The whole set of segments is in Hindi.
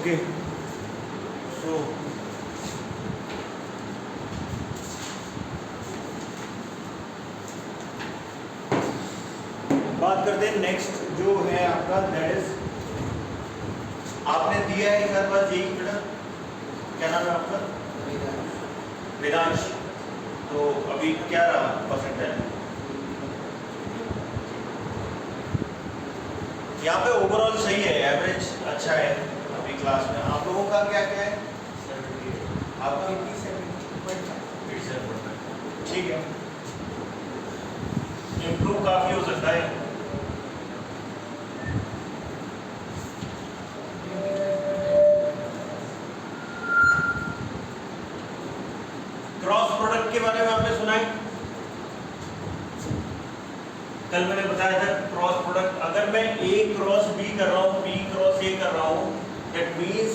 ओके सो बात करते हैं नेक्स्ट जो है आपका, दैट इज आपने दिया है एक बार जेई बेटा, क्या नाम है आपका? वेदांश। तो अभी क्या रहा परसेंटाइल? यहाँ पे ओवरऑल सही है, एवरेज अच्छा है अभी क्लास में। आप लोगों का क्या क्या है? आपका 87.5 ठीक है, इम्प्रूव काफी हो सकता है। क्रॉस प्रोडक्ट के बारे में आपने सुना है? कल मैंने बताया था क्रॉस प्रोडक्ट, अगर मैं A क्रॉस B कर रहा हूँ, B क्रॉस A कर रहा हूँ, दैट मीन्स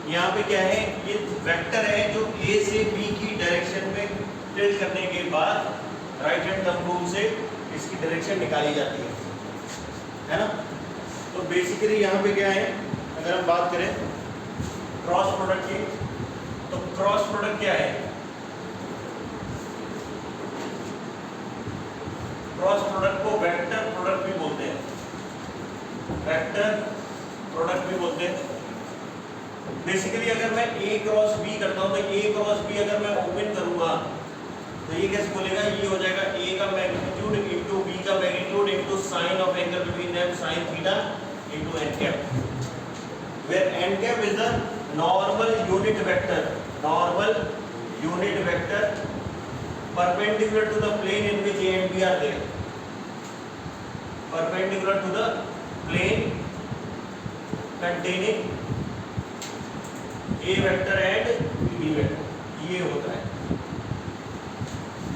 यहाँ पे क्या है, ये वेक्टर है जो A से B की डायरेक्शन में टिल्ट करने के बाद राइट हैंड थंब रूल से इसकी डायरेक्शन निकाली जाती है ना। तो बेसिकली यहाँ पे क्या है, अगर हम बात करें क्रॉस प्रोडक्ट की, तो क्रॉस प्रोडक्ट क्या है? क्रॉस प्रोडक्ट को वेक्टर प्रोडक्ट भी बोलते हैं, वेक्टर प्रोडक्ट भी बोलते हैं। बेसिकली अगर मैं A क्रॉस B करता हूं, तो A क्रॉस B अगर मैं ओपन करूंगा तो ये कैसे बोलेगा, ये हो जाएगा A का मैग्नीट्यूड इनटू B का magnitude into sine of angle between them sin theta into n cap, where n cap is the normal unit vector, normal unit vector perpendicular to the plane in which A and B are there, perpendicular to the plane containing A vector and B vector, ये होता है।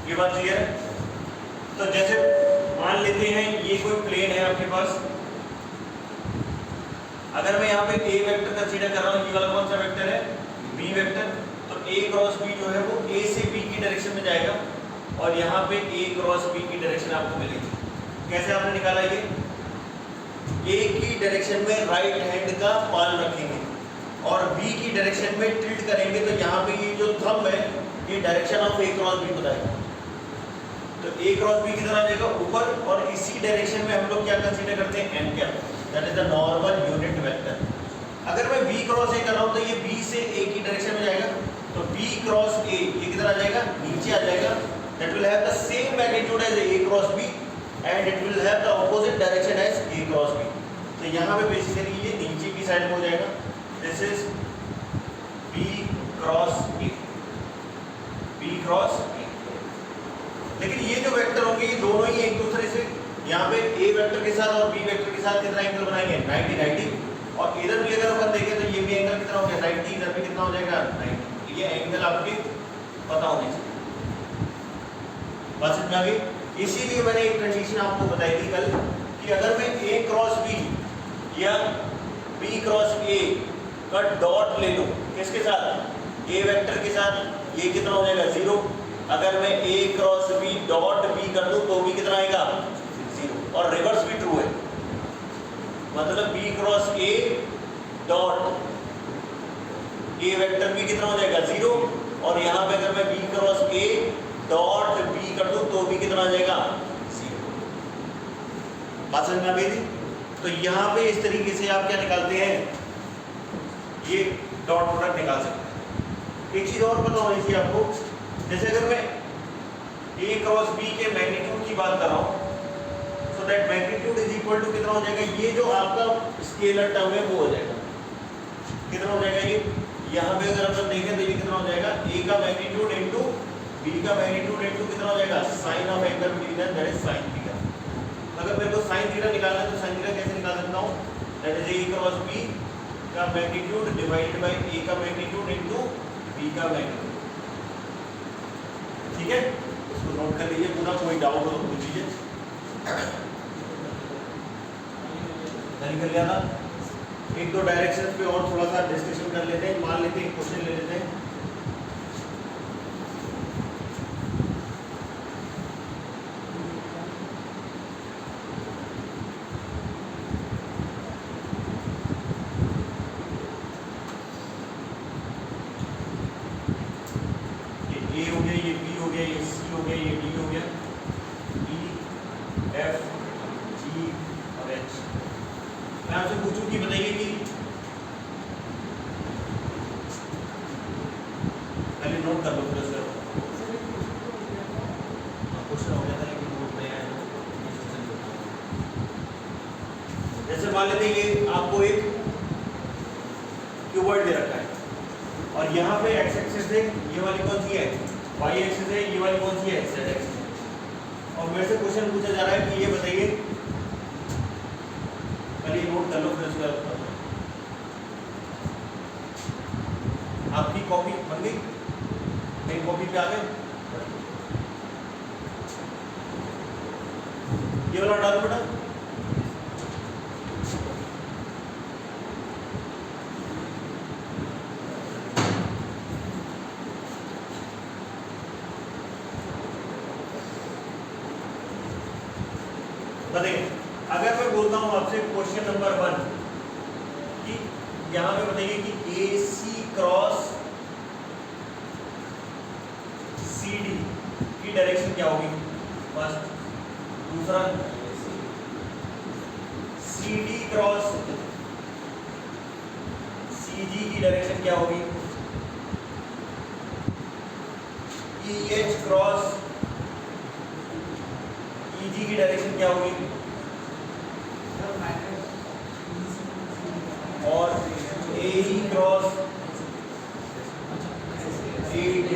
ये बात क्लियर है? तो जैसे मान लेते हैं ये कोई प्लेन है आपके पास, अगर मैं यहाँ पे A वेक्टर कंसीडर कर रहा हूँ, ये वाला कौन सा वेक्टर है? B vector. तो A क्रॉस B जो है वो A से B की डायरेक्शन में जाएगा और यहाँ पे A क्रॉस B की डायरेक्शन आपको मिलेगी। कैसे आपने निकाला ये? A की डायरेक्शन में राइट हैंड का पाल रखेंगे और B की डायरेक्शन में टिल्ट करेंगे, तो यहाँ पे ये जो थंब है ये direction of A cross B बताएगा। तो A क्रॉस B कितना आ जाएगा? ऊपर। और इसी डायरेक्शन में हम लोग क्या कंसीडर करते हैं? n cap, that is the normal unit vector. अगर मैं B क्रॉस A कर रहा हूँ तो ये B से A की डायरेक्शन में जाएगा, तो B क्रॉस A ये किधर आ जाएगा? नीचे आ जाएगा। That will have the same magnitude as A cross B and it will have the opposite direction as A cross B. तो यहाँ पे बेसिकली ये नीचे की साइड में हो जाएगा। This is B cross A, B cross A। लेकिन ये जो वेक्टर होंगे ये दोनों ही एक दूसरे से, यहाँ पे A वेक्टर के साथ और B वेक्टर के साथ कितना एंगल बनाएंगे? 90 90। और इधर भी अगर अपन देखें तो ये भी एंगल कितना हो गया? 90। इधर भी कितना हो जाएगा? 90। ये एंगल आपके पता होने चाहिए। बात समझ में आ गई? इसीलिए मैंने एक कंडीशन आपको बताई थी कल कि अगर मैं A क्रॉस B या B क्रॉस A का डॉट ले लूं, किसके साथ? A वेक्टर के साथ, ये कितना हो जाएगा? 0। अगर मैं A cross B dot B कर दूं तो भी कितना आएगा? 0। और रिवर्स भी ट्रू है, मतलब B cross A dot A vector भी कितना हो जाएगा? 0। और यहाँ पे अगर मैं B cross A dot B कर दूं तो भी कितना आ जाएगा? 0। बात समझ में आ गई थी? तो यहाँ पे इस तरीके से आप क्या निकालते हैं? ये डॉट प्रोडक्ट निकाल सकते हैं। एक चीज और पता होनी चाहिए आपको, जैसे अगर मैं A क्रॉस B के मैग्नीट्यूड की बात कर रहा हूँ, so that magnitude is equal to कितना हो जाएगा? ये जो आपका स्केलर टर्म है वो हो जाएगा, कितना हो जाएगा ये? यहाँ पे अगर अपन देखें तो ये कितना हो जाएगा? A का मैग्नीट्यूड इनटू B का मैग्नीट्यूड इनटू कितना हो जाएगा? Sine of angle between them, that is sin theta. अगर मेरे को sin थीटा निकालना है तो sin थीटा कैसे निकाल सकता हूँ? That is A cross B का मैग्नीट्यूड डिवाइडेड बाय A का मैग्नीट्यूड इनटू B का मैग्नीट्यूड। ठीक है, इसको नोट कर लीजिए पूरा, कोई डाउट हो तो पूछ लीजिए। कर लिया था? एक दो डायरेक्शंस पे और थोड़ा सा डिस्कशन कर लेते हैं, मान लेते हैं क्वेश्चन ले लेते हैं। ए हो गया, ये बी हो गया, ये सी हो गया, ये डी हो गया, ई एफ जी और एच। मैं आपसे पूछूं कि बताइए कि पहले नोट कर लो फिर उसके क्वेश्चन हो गया था लेकिन नोट नहीं आया। जैसे मान लेते हैं ये आपको एक क्यूबॉइड दे रखा है और यहाँ पे एक्स एक्सिस है, ये वाली कौन सी है, वाई एक्सिस है, ये वाली कौन सी है, जेड एक्सिस है। और मेरे से क्वेश्चन पूछा जा रहा है कि ये बताइए, पहले नोट कर लो फिर उसके बाद आपकी कॉपी बन गई, मेरी कॉपी पे आ गए, ये वाला डालो बेटा। बताइए अगर मैं बोलता हूं आपसे क्वेश्चन नंबर 1 कि यहां पे बताइए कि AC क्रॉस CD की डायरेक्शन क्या होगी, फर्स्ट। दूसरा CD क्रॉस CG की डायरेक्शन क्या होगी, EH क्रॉस EG की डायरेक्शन क्या होगी, और AE क्रॉस AD।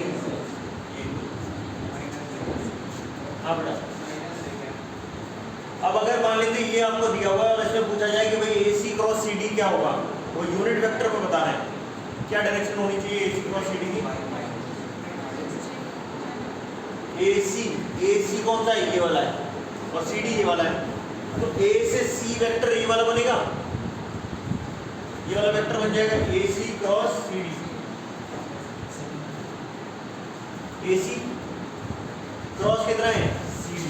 हाँ बेटा, अब अगर मान लेते ये आपको दिया हुआ है और इसमें पूछा जाए कि भाई AC क्रॉस CD क्या होगा, वो यूनिट वेक्टर में बताना है, क्या डायरेक्शन होनी चाहिए AC क्रॉस CD की। AC कौन सा है, ये वाला है, और CD ये वाला है, तो A से C वेक्टर ये वाला बनेगा, ये वाला वेक्टर बन जाएगा AC cross CD। AC cross कितना है, CD।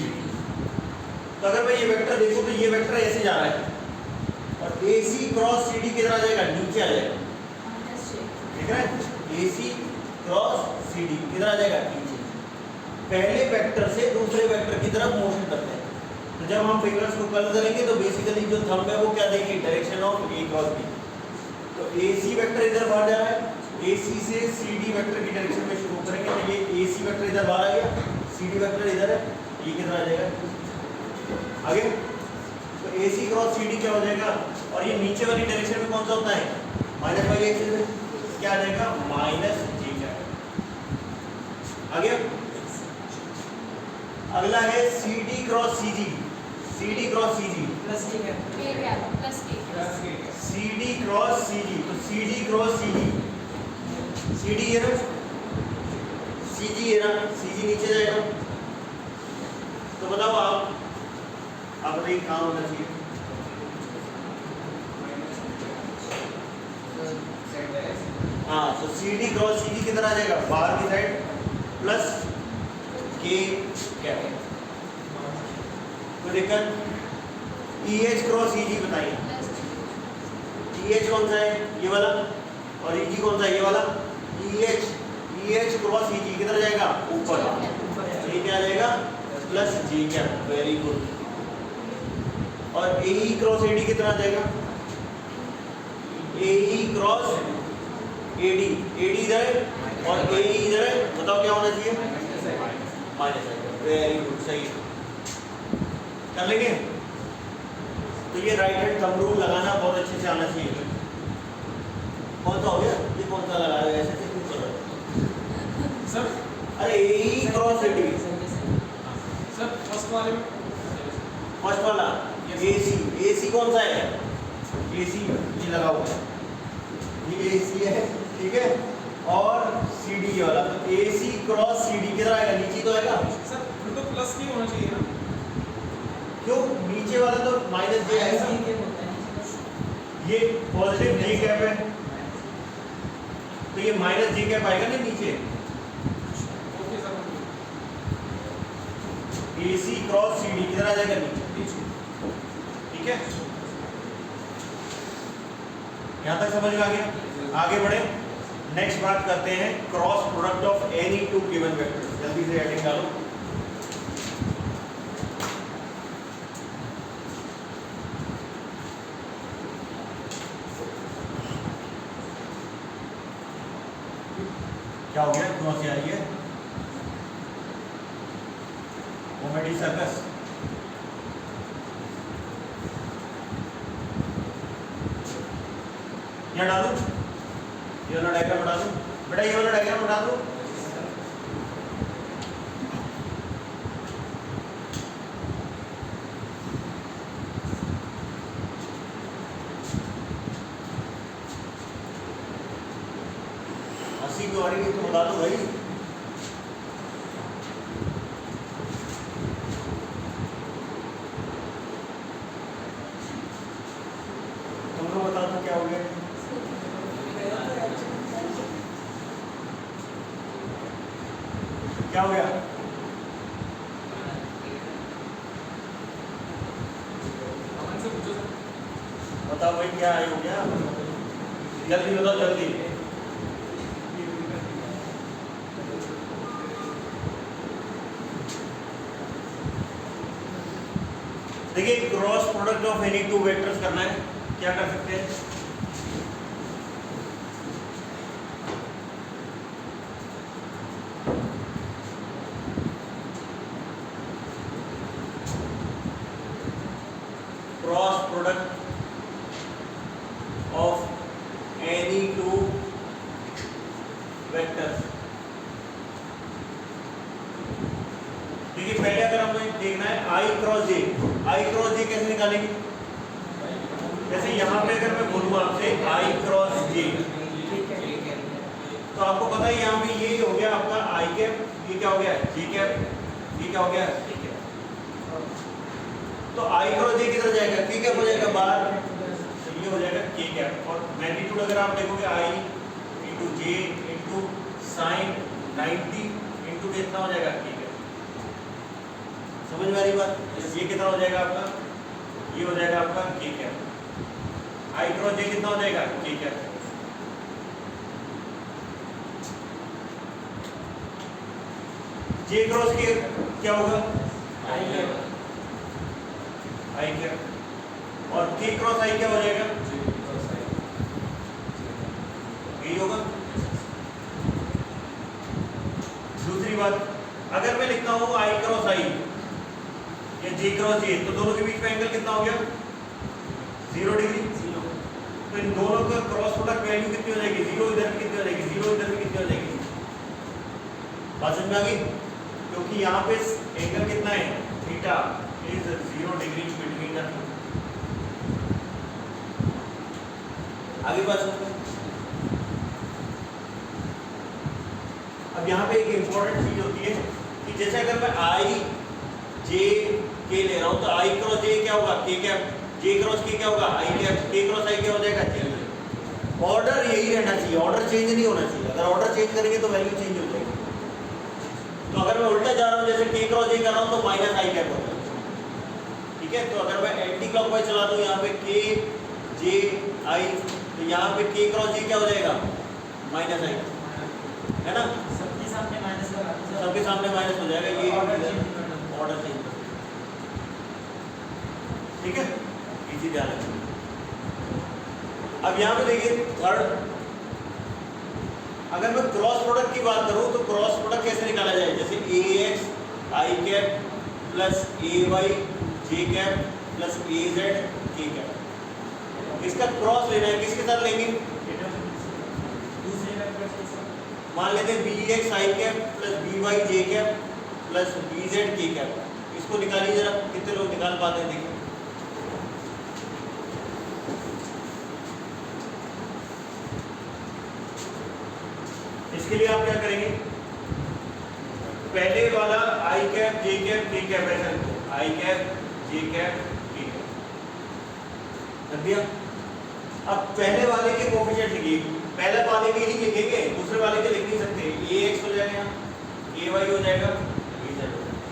तो अगर मैं ये वेक्टर देखूं तो ये वेक्टर ऐसे जा रहा है और AC क्रॉस CD कितना आ जाएगा, नीचे आ जाएगा, ठीक है। AC क्रॉस CD कितना आ जाएगा, नीचे। पहले वेक्टर से दूसरे वेक्टर की तरफ मोशन करते हैं, तो जब हम फिंगर्स को कर्ल करेंगे तो बेसिकली जो थंब है वो क्या देगी, direction of A cross B। तो AC वेक्टर इधर बाहर जा रहा है, AC से CD वेक्टर की डायरेक्शन में शुरू करेंगे तो ये AC वेक्टर इधर बाहर आ गया, CD वेक्टर इधर है, ये कितना आ जाएगा आगे। तो AC क्रॉस CD क्या हो जाएगा, और ये नीचे वाली डायरेक्शन में कौन सा होता है, माइनस वाई एक्सिस में, क्या आ जाएगा, माइनस J क्या आगे। अगला है CD cross CG, CD cross CG plus K क्या, plus K CD cross CG, तो CD क्रॉस CG, CD है ना, CG है ना, CG नीचे जाएगा, तो बताओ आप बताइए कहाँ होना चाहिए, हाँ। तो CD क्रॉस CG कितना आ जाएगा, बाहर की साइड, प्लस K क्या है, तो दिक्कत। EH क्रॉस EG बताइए, EH कौन सा है, ये वाला, और EG कौन सा है, ये वाला। EH क्रॉस EG किधर जाएगा, ऊपर, ये क्या आ जाएगा, प्लस J क्या, वेरी गुड। और AE क्रॉस AD कितना आ जाएगा, AE क्रॉस AD, AD इधर है और AE इधर है, बताओ क्या होना चाहिए, माइनस। वेरी गुड, सही कर लेंगे। तो ये राइट हैंड थंब रूल लगाना बहुत अच्छे से आना चाहिए। कौन सा हो गया, ये कौन सा लगा रहे हैं, ऐसे क्यों कर रहे हो सर, अरे AE cross AD sir first वाले में, फर्स्ट वाला AC कौन सा है, AC ये लगा हुआ है, ये AC है, ठीक है। और CD ये वाला, तो AC क्रॉस CD किधर आएगा, नीचे तो आएगा सर फिर तो प्लस की होना चाहिए ना, क्यों, नीचे वाला तो माइनस J आएगा, ये पॉजिटिव J कैप है, तो ये माइनस J कैप आएगा ना नीचे। Okay sir, AC cross CD किधर आ जाएगा, नीचे, ठीक है। यहाँ तक समझ में आ गया, आगे बढ़े। नेक्स्ट बात करते हैं cross product of any two given vectors. जल्दी से हेडिंग डालो। क्या हो गया? क्यों से आई है कॉमेडी सर्कस? यहाँ डालू, ये वाला डायग्राम बना दूं बेटा, ये वाला डायग्राम बना दूं। हंसी क्यों आ रही है तो बता दो भाई। तुम लोग बता दो क्या हो गया? क्या हो गया? अमन से पूछो सर। बताओ भाई क्या हो गया? जल्दी बताओ जल्दी। देखिए cross product of any two vectors करना है, क्या कर सकते हैं? Cross product of any two vectors. देखिए पहले अगर हमें देखना है आई क्रॉस जे, आई क्रॉस जे कैसे निकालेंगे? जैसे यहाँ पे अगर मैं बोलूँ आपसे आई क्रॉस जे, तो आपको पता है यहाँ पे ये हो गया आपका आई कैप, ये क्या हो गया जे कैप, ये क्या हो गया के कैप। तो आई क्रॉस जे किधर जाएगा? के कैप हो जाएगा बाहर, तो ये हो जाएगा के कैप। और मैग्नीट्यूड अगर आप देखोगे आई into J into sine 90 into कितना हो जाएगा के कैप। समझ में आ रही बात? ये कितना हो जाएगा आपका? ये हो जाएगा आपका के कैप। आई क्रॉस जे कितना हो जाएगा? के कैप। जे क्रॉस के क्या होगा? आई कैप, आई कैप। और के क्रॉस आई क्या हो जाएगा? यही होगा। दूसरी बात, अगर मैं लिखता हूं आई क्रॉस आई या जे क्रॉस जे, तो दोनों के बीच में एंगल कितना हो गया? 0 डिग्री। तो इन दोनों का क्रॉस प्रोडक्ट वैल्यू कितनी हो जाएगी? 0 इधर भी कितनी हो जाएगी? 0 इधर भी कितनी हो जाएगी? बात समझ में आ गई? क्योंकि यहाँ पे एंगल कितना है? Theta is 0 degree between the. आगे बात समझ। अब यहाँ पे एक इंपॉर्टेंट चीज होती है कि जैसे अगर मैं आई जे के ले रहा हूँ तो आई क्रॉस जे क्या होगा? के कैप। जे क्रॉस के क्या होगा? आई कैप। के क्रॉस आई क्या हो जाएगा? जे। ऑर्डर यही रहना चाहिए, ऑर्डर चेंज नहीं होना चाहिए। अगर ऑर्डर चेंज करेंगे तो वैल्यू चेंज हो जाएगी। तो अगर मैं उल्टा जा रहा हूँ, जैसे के क्रॉस जे कर रहा हूँ तो माइनस आई कैप होगा। ठीक है, तो अगर मैं एंटी क्लॉकवाइज चला दूँ यहाँ पे के जे आई, तो यहाँ पे के क्रॉस जे क्या हो जाएगा? माइनस आई, है ना? सबके सामने माइनस लगा दो। सबके सामने माइनस हो जाएगा। ये ऑर्डर चेंज। ठीक है, इसी ध्यान रखिए। अब यहाँ पे देखिए थर्ड, अगर मैं क्रॉस प्रोडक्ट की बात करूं तो क्रॉस प्रोडक्ट कैसे निकाला जाए? जैसे ए एक्स आई कैप प्लस ए वाई जे कैप प्लस ए जेड के कैप। इसका क्रॉस लेना है, किसके साथ लेंगे? दूसरे वेक्टर के साथ। मान लेते हैं बी एक्स आई कैप प्लस बी वाई जे कैप प्लस बी जेड के कैप। इसको निकालिए जरा, कितने लोग निकाल पाते हैं देखिए। इसके लिए आप क्या करेंगे? पहले वाला आई कैप जे कैप के कैप ऐसा लिखो, आई कैप जे कैप के कैप कर दिया। अब पहले वाले के कोएफिशिएंट लिखिए। पहले वाले के ही लिखेंगे, दूसरे वाले के लिख नहीं सकते। ए एक्स हो जाएगा, ए वाई हो जाएगा, ए जेड हो जाएगा।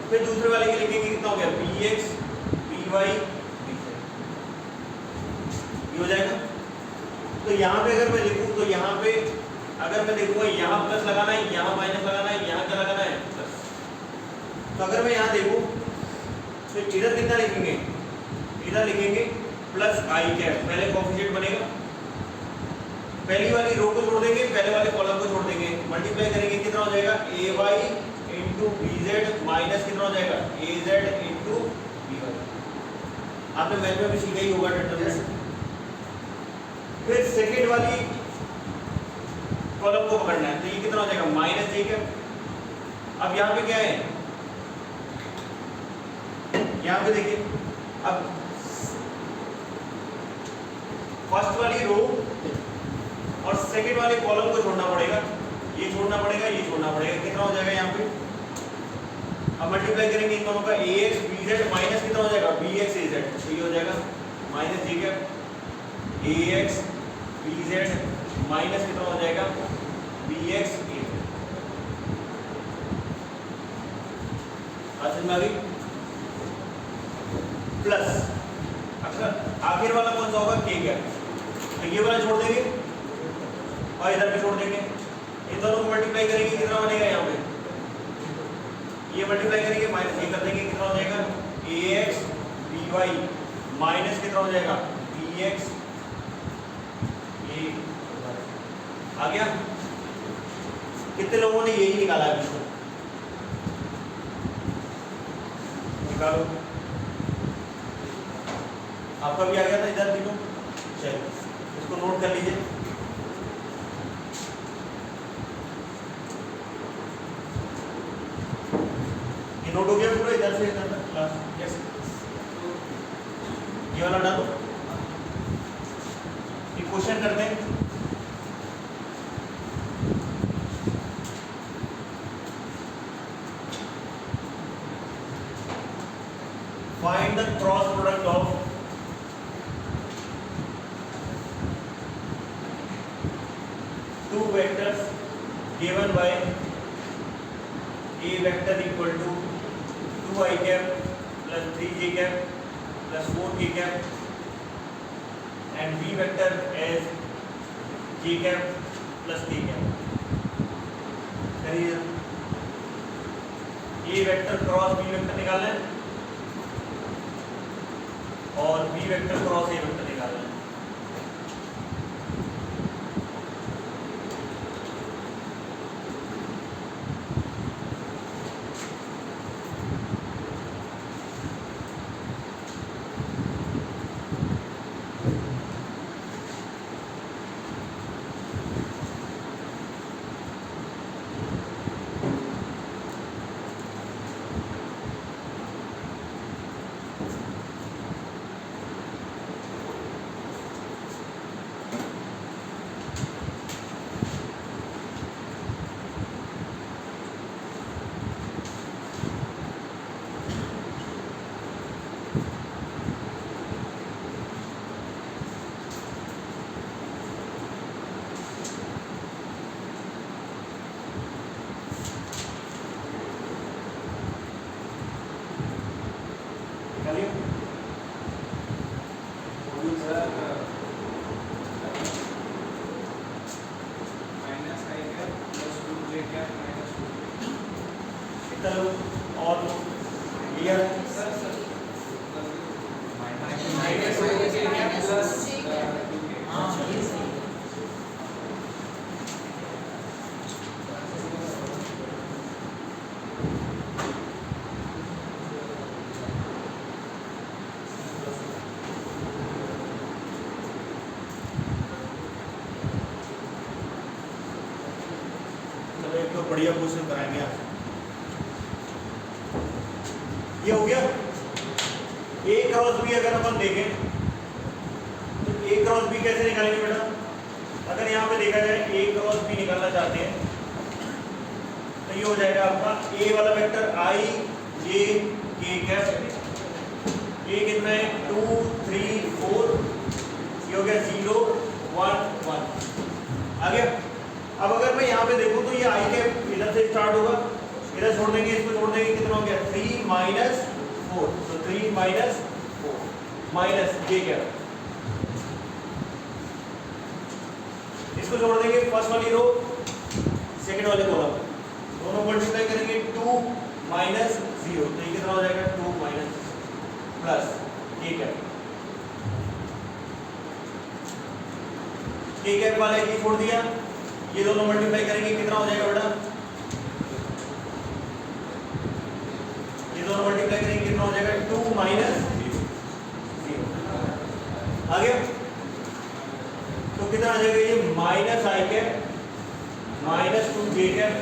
फिर दूसरे वाले के लिखेंगे, कितना हो गया? B X B Y B Z, ये हो जाएगा। तो यहाँ पे अगर मैं लिखूँ तो यहाँ पे अगर मैं देखूँगा यहाँ प्लस लगाना है, यहाँ माइनस लगाना है, यहाँ क्या लगाना है प्लस। तो अगर मैं यहाँ देखूँ तो इधर कितना लिखेंगे, इधर लिखेंगे प्लस आई कैप, पहले कोएफिशिएंट बनेगा, पहली वाली रो को छोड़ देंगे, पहले वाले कॉलम को छोड़ देंगे, मल्टीप्लाई करेंगे कितना हो जाएगा A Y into B Z minus कितना हो जाएगा A Z into B Y. आपने मैथ में भी सीखा ही होगा डिटरमिनेंट। फिर सेकेंड वाली कॉलम को पकड़ना है, तो ये कितना हो जाएगा माइनस जे कैप। अब यहाँ पे क्या है, यहाँ पे देखिए, अब फर्स्ट वाली रो और सेकेंड वाले कॉलम को छोड़ना पड़ेगा, ये छोड़ना पड़ेगा, ये छोड़ना पड़ेगा, कितना हो जाएगा यहाँ पे। अब मल्टीप्लाई करेंगे इन दोनों का ए एक्स बी जेड माइनस कितना हो जाएगा बी एक्स ए जेड, तो ये हो जाएगा minus J cap A X B Z minus कितना हो जाएगा बी एक्स ए जेड। समझ में आ गई। प्लस अच्छा आखिर वाला कौन सा होगा के कैप, तो ये वाला छोड़ देंगे और इधर भी छोड़ देंगे, इन दोनों को मल्टीप्लाई करेंगे कितना बनेगा यहाँ पे, ये मल्टीप्लाई करेंगे माइनस ये कर देंगे कितना हो जाएगा ए एक्स बी वाई माइनस कितना हो जाएगा बी एक्स ए। आ गया। कितने लोगों ने यही निकाला है इसको, निकालो। आपका भी आ गया था इधर तीनों, चलो इसको नोट कर लीजिए। नोट हो गया पूरा इधर से इधर तक क्लास, यस। ये वाला डालो, ये क्वेश्चन करते हैं। Find the cross product of two vectors given by A vector equal to 2i cap plus 3j cap plus 4k cap and b vector as j cap plus k cap। करिए a vector cross b vector निकालना है और b vector cross a vector निकालना है। और क्लियर है सर माइनस प्लस हाँ ये सही है। चलो एक तो बढ़िया क्वेश्चन कराएंगे आप। ये हो गया। ए क्रॉस बी अगर अपन देखें तो ए क्रॉस बी कैसे निकालेंगे बेटा? अगर यहाँ पे देखा जाए ए क्रॉस बी निकालना चाहते हैं तो ये हो जाएगा आपका ए वाला वेक्टर आई जे के कैप, ए कितना है 2 3 4, ये हो गया 0 1 1 आ गया। अब अगर मैं यहाँ पे देखूँ तो ये आई कैप इधर से स्टार्ट होगा, इधर छोड़ देंगे, इसको छोड़ देंगे, कितना हो गया 3 माइनस 4, तो 3 माइनस 4 माइनस जे कैप इसको जोड़ देंगे फर्स्ट वाली रो सेकंड वाले कॉलम, दोनों मल्टीप्लाई करेंगे 2 माइनस 0, तो ये कितना हो जाएगा 2 माइनस प्लस ठीक है, ठीक है वाले की छोड़ दिया, ये दोनों मल्टीप्लाई करेंगे कितना हो जाएगा बेटा, ये दोनों मल्टीप्लाई करेंगे कितना हो जाएगा 2 माइनस 0 आ गया, तो कितना आ जाएगा ये minus I cap minus 2j cap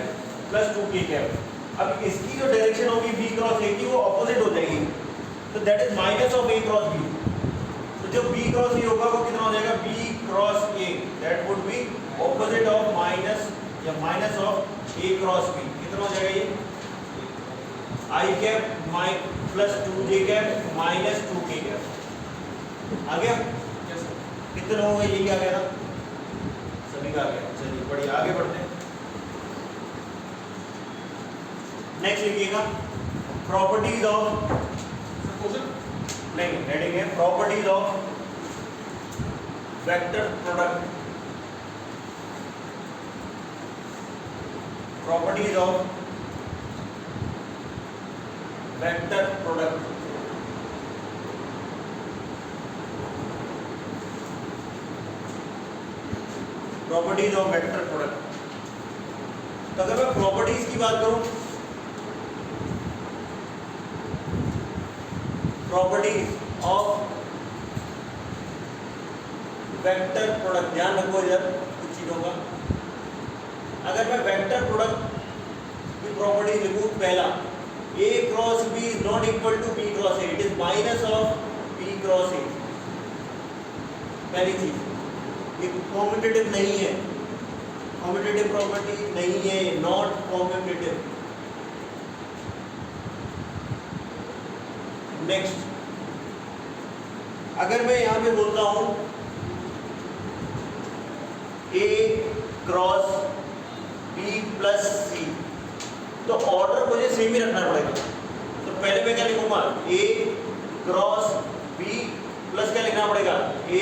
plus 2k cap. अब इसकी जो डायरेक्शन होगी b क्रॉस a की वो ऑपोजिट हो जाएगी, तो that is minus of a cross b, तो जो b क्रॉस a होगा वो कितना हो जाएगा b cross a, that would be opposite of minus या minus of a cross b, कितना हो जाएगा ये i cap plus 2j cap minus 2k cap आ गया, कितने हो गए, यही आ गया ना, सभी का आ गया, चलिए बढ़िया आगे बढ़ते हैं। नेक्स्ट लिखिएगा प्रॉपर्टीज ऑफ, नहीं हेडिंग है properties of vector product, properties of vector product, properties of vector product. तो अगर मैं प्रॉपर्टीज की बात करूं, प्रॉपर्टीज ऑफ वेक्टर प्रोडक्ट, ध्यान रखो इधर कुछ चीजों का, अगर मैं वेक्टर प्रोडक्ट की प्रॉपर्टीज लिखूं, पहला a cross b is not equal to b cross a, it is minus of b cross a, पहली चीज ये कॉम्पिटिटिव नहीं है, कॉम्पिटिटिव प्रॉपर्टी नहीं है, नॉट कॉम्पिटिटिव। नेक्स्ट, अगर मैं यहां पे बोलता हूं a cross b plus c, तो ऑर्डर मुझे सेम ही रखना पड़ेगा, तो पहले मैं क्या लिखूंगा a क्रॉस b प्लस क्या लिखना पड़ेगा a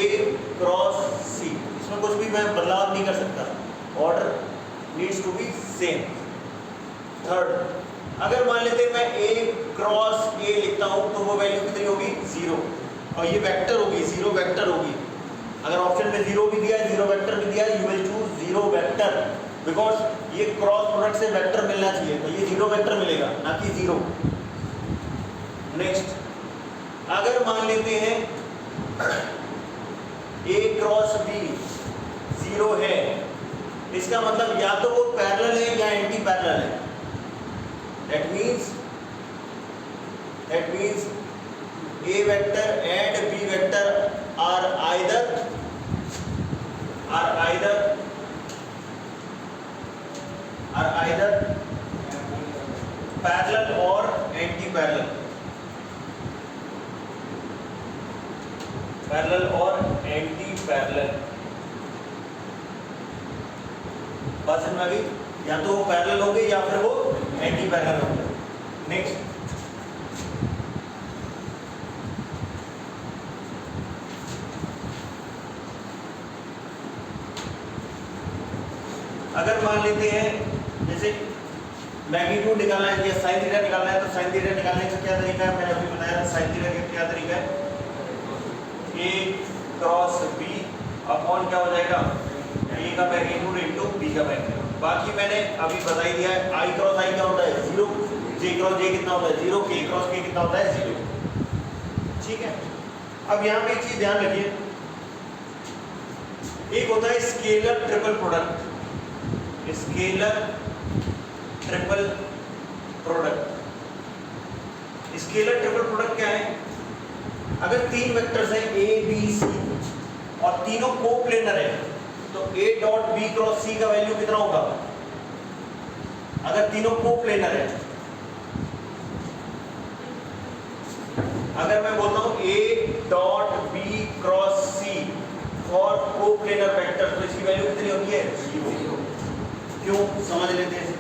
क्रॉस c, इसमें कुछ भी मैं बदलाव नहीं कर सकता, order needs to be same. Third, अगर मान लेते मैं a क्रॉस a लिखता हूं तो वो वैल्यू कितनी होगी 0, और ये वेक्टर होगी, 0 वेक्टर होगी, अगर ऑप्शन में 0 भी दिया है 0 वेक्टर भी दिया है, you will choose 0 vector, because ये क्रॉस प्रोडक्ट से वेक्टर मिलना चाहिए, तो ये 0 वेक्टर मिलेगा ना कि 0। नेक्स्ट, अगर मान लेते हैं a क्रॉस b 0 है, इसका मतलब या तो वो पैरेलल है या एंटी पैरेलल है, that means a vector and b vector are either parallel or anti parallel, parallel or anti parallel, बात समझ में आ गई, या तो वो पैरेलल होंगे या फिर वो एंटी पैरेलल होंगे। नेक्स्ट, अगर मान लेते हैं जैसे मैग्नीट्यूड निकालना है या साइन थीटा निकालना है, तो साइन थीटा निकालने का क्या तरीका है, मैंने अभी बताया था साइन थीटा का क्या तरीका है, a क्रॉस b अपॉन क्या हो जाएगा a का मैग्नीट्यूड इनटू b का मैग्नीट्यूड। बाकी मैंने अभी बता ही दिया है, i क्रॉस i क्या होता है 0, j क्रॉस j कितना होता है 0, k क्रॉस k कितना होता है 0, ठीक है। अब यहाँ पे एक चीज ध्यान रखिए, एक होता है scalar triple product, scalar triple product. Scalar triple product क्या है, अगर 3 वेक्टर्स हैं a b c और तीनों कोप्लेनर है, तो a dot b cross c का वैल्यू कितना होगा, अगर तीनों कोप्लेनर है। अगर मैं बोलता हूं a dot b cross c for coplanar vector, तो इसकी वैल्यू कितनी होती है 0। क्यों, समझ लेते हैं।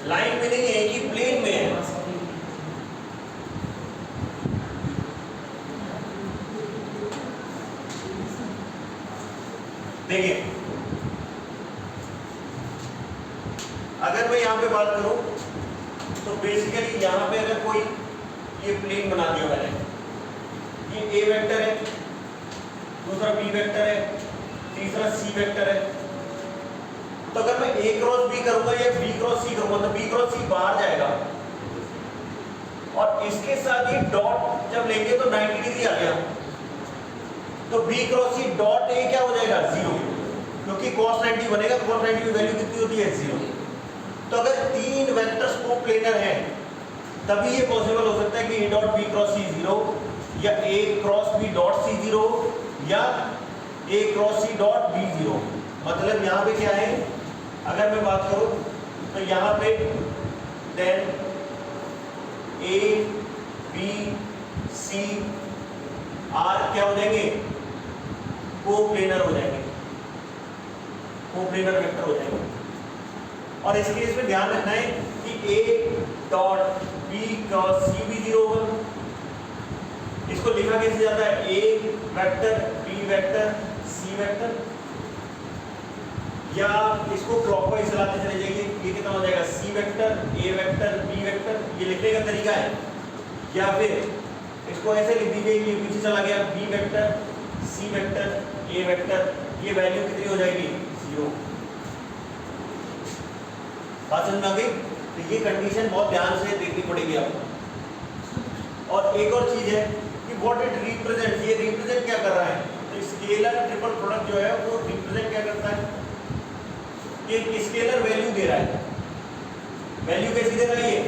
लाइन में नहीं है, कि प्लेन में है, देखिए अगर मैं यहाँ पे बात करूं तो बेसिकली यहाँ पे अगर कोई ये प्लेन बना दिया मैंने, ये ए वेक्टर है, दूसरा बी वेक्टर है, तीसरा सी वेक्टर है, तो अगर मैं ए क्रॉस बी करूंगा या बी क्रॉस सी करूंगा तो बी क्रॉस सी बाहर जाएगा और इसके साथ ये डॉट जब लेंगे तो 90 डिग्री आ गया, तो B cross C dot A क्या हो जाएगा 0, क्योंकि cos 90 बनेगा, cos 90 की वैल्यू कितनी होती है 0। तो अगर तीन वेक्टर्स को प्लेनर हैं तभी ये पॉसिबल हो सकता है कि ए डॉट बी क्रॉस सी 0 या ए क्रॉस बी डॉट सी 0 या ए क्रॉस सी डॉट बी 0। मतलब यहाँ पे क्या है, अगर मैं बात करूं तो यहाँ पे then A B C are क्या हो जाएंगे, कोप्लेनर हो जाएंगे, कोप्लेनर वेक्टर हो जाएंगे। और इस केस में ध्यान रखना है कि A dot B cross C भी 0 होगा। इसको लिखा कैसे जाता है, A vector B vector C vector, या इसको क्लॉकवाइज चलाते चले जाइए, ये कितना हो जाएगा C vector A vector B vector, ये लिखने का तरीका है। या फिर इसको ऐसे लिख दीजिए, ये पीछे चला गया B vector C vector A vector, ये वैल्यू कितनी हो जाएगी 0। बात समझ में आ गई? तो ये कंडीशन बहुत ध्यान से देखनी पड़ेगी आपको। और एक और चीज है कि व्हाट इट रिप्रेजेंट, ये रिप्रेजेंट क्या कर रहा है, तो स्केलर ट्रिपल प्रोडक्ट जो है वो रिप्रेजेंट क्या करता है, कि स्केलर वैल्यू दे रहा है। वैल्यू कैसी दे रहा है, ये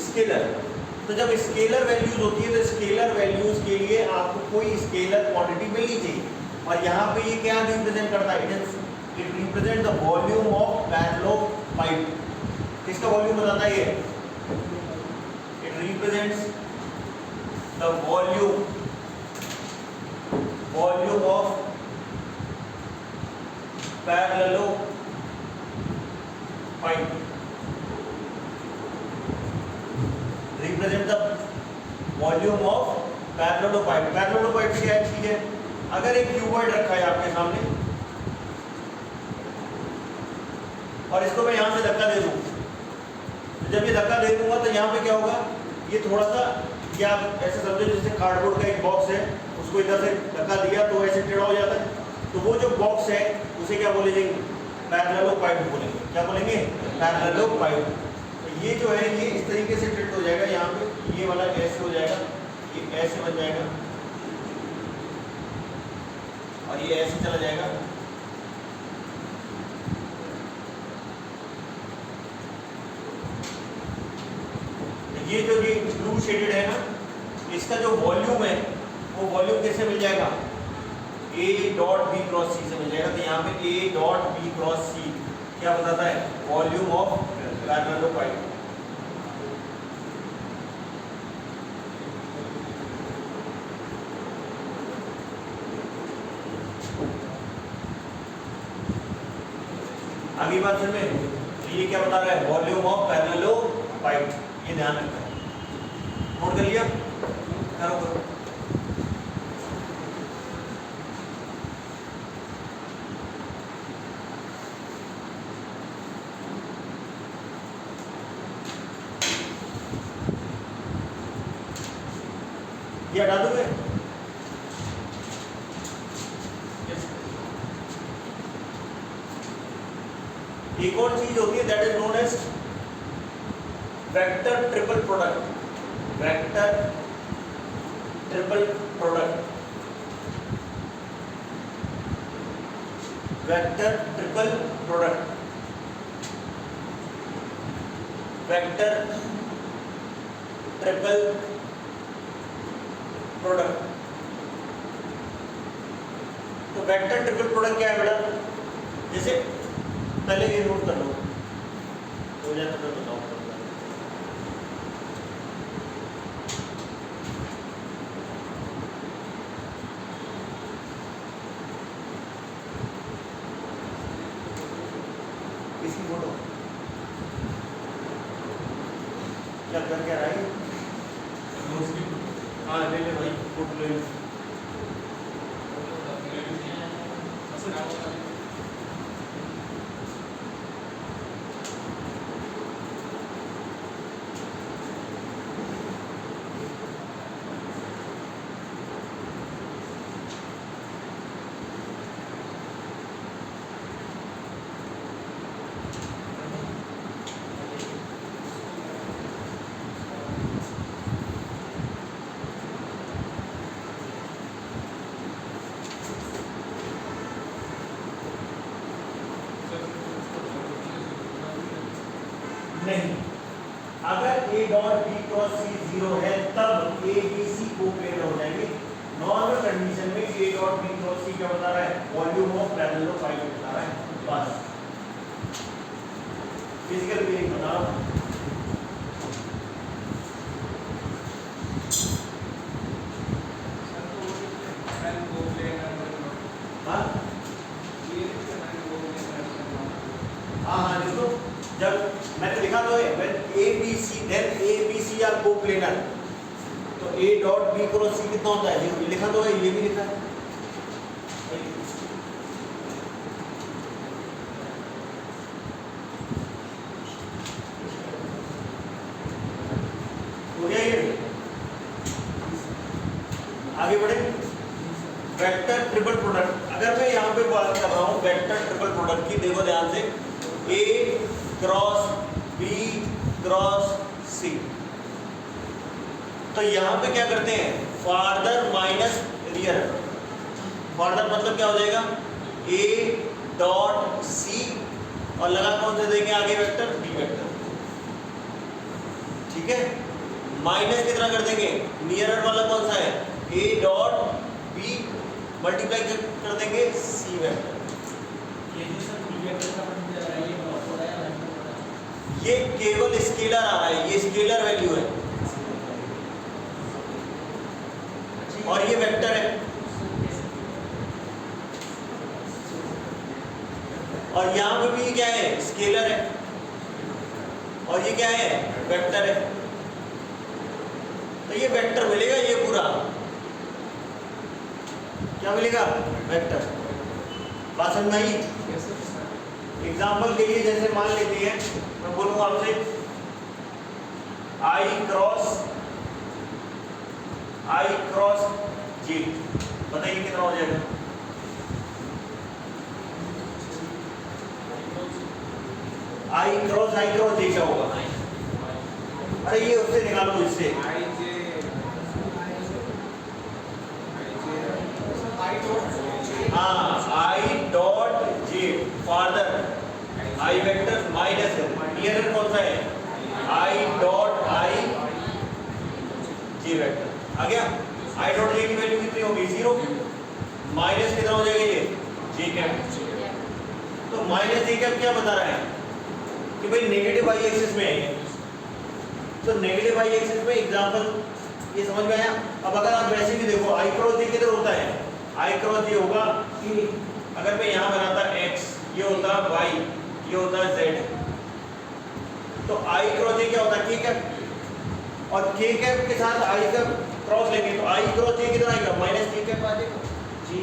स्केलर। तो जब स्केलर वैल्यूज होती है तो स्केलर वैल्यूज के लिए आपको कोई स्केलर क्वांटिटी मिलनी चाहिए, और यहाँ पे ये क्या रिप्रेजेंट करता है, it represent the volume of parallelopiped. किसका वॉल्यूम बताता है ये, it represents the volume of parallelopiped. Represent the volume of parallelopiped. Parallelopiped क्या चीज है, अगर एक क्यूबॉइड रखा है आपके सामने और इसको मैं यहां से धक्का दे दूं, जब ये धक्का दे दूंगा तो यहाँ पे क्या होगा, ये थोड़ा सा, क्या ऐसे समझो जैसे कार्डबोर्ड का एक बॉक्स है, उसको इधर से धक्का दिया तो ऐसे टेढ़ा हो जाता है, तो वो जो बॉक्स है उसे क्या बोलेंगे, पैरेललोपाइड बोलेंगे। क्या बोलेंगे, पैरेललोपाइड। तो ये जो है ये इस तरीके से टिल्ट हो जाएगा, यहाँ पे ये वाला ऐसे हो जाएगा, ये ऐसे बन जाएगा और ये ऐसे चला जाएगा। ये जो ये ब्लू शेडेड है ना, इसका जो वॉल्यूम है वो वॉल्यूम कैसे मिल जाएगा, ए डॉट बी क्रॉस सी से मिल जाएगा। तो यहाँ पे ए डॉट बी क्रॉस सी क्या बताता है, वॉल्यूम ऑफ पैरेललोपाइड। आगे बात समझ में, तो ये क्या बता रहा है, वॉल्यूम ऑफ पैरेललोपाइड। ये ध्यान रखना है। नोट कर लिया, करो करो। ये हटा दोगे, एक और चीज होती है that is known as vector triple product. Vector triple product, vector triple product, vector triple product. तो वेक्टर ट्रिपल प्रोडक्ट क्या है बेटा, जैसे पहले ये नोट कर लो, हो जाए तो मैं बताऊंगा। इसकी फोटो क्या कर क्या रहा है, हाँ ले ले भाई फोटो ले ले। नहीं, अगर ए डॉट बी क्रॉस सी 0 है तब ए बी सी कोप्लेनर हो जाएंगे। नॉर्मल कंडीशन में ए डॉट बी क्रॉस सी क्या बता रहा है, वॉल्यूम ऑफ पैरेललोपाइड बता रहा है, बस फिजिकल मीनिंग बता रहा हूं। हाँ देखो, जब मैंने लिखा तो A B C then A B C are coplanar, तो A dot B cross C कितना होता है, ये लिखा तो है, ये भी लिखा है। हो गया ये, आगे बढ़े। वेक्टर ट्रिपल प्रोडक्ट, अगर मैं यहाँ पे बात कर रहा हूँ वेक्टर ट्रिपल प्रोडक्ट की, देखो ध्यान से, ए क्रॉस बी क्रॉस सी, तो यहाँ पे क्या करते हैं, फार्दर माइनस रियर। फार्दर मतलब क्या हो जाएगा, ए डॉट सी और लगा कौन से देंगे आगे वेक्टर, बी वेक्टर, ठीक है। माइनस कितना कर देंगे, नियरर वाला कौन सा है, ए डॉट बी मल्टीप्लाई कर देंगे सी वेक्टर। ये जो सर बी वेक्टर का मतलब दे रहा है, ये बहुत हो रहा है, ये केवल स्केलर आ रहा है, ये स्केलर वैल्यू है और ये वेक्टर है, और यहाँ पे भी क्या है, स्केलर है, और ये क्या है, वेक्टर है। तो ये वेक्टर मिलेगा, ये पूरा क्या मिलेगा, वेक्टर। बात समझ में आई। एग्जाम्पल के लिए जैसे मान लेते हैं, मैं बोलूंगा आपसे आई क्रॉस जे, बताइए कितना हो जाएगा, आई क्रॉस जे क्या होगा, अरे ये उससे निकालो, इससे हाँ, I dot J farther, I vector minus है, नियरर कौन सा है, I dot I J vector, आ गया। आई डॉट जे की वैल्यू कितनी होगी, 0, माइनस कितना हो जाएगा, ये जे कैप। तो माइनस जे कैप क्या बता रहा है कि भाई नेगेटिव वाई एक्सिस में है, तो नेगेटिव वाई एक्सिस में एग्जांपल ये समझ में आया। अब अगर आप वैसे भी देखो, आई क्रॉस जे किधर होता है, आई क्रॉस ये होगा, अगर मैं यहाँ बनाता x, ये होता y, ये होता z, तो आई क्रॉस ये क्या होता है, k कैप, और k कैप के साथ i का क्रॉस लेंगे तो आई क्रॉस ये कितना आएगा, माइनस k कैप आ जाएगा जी,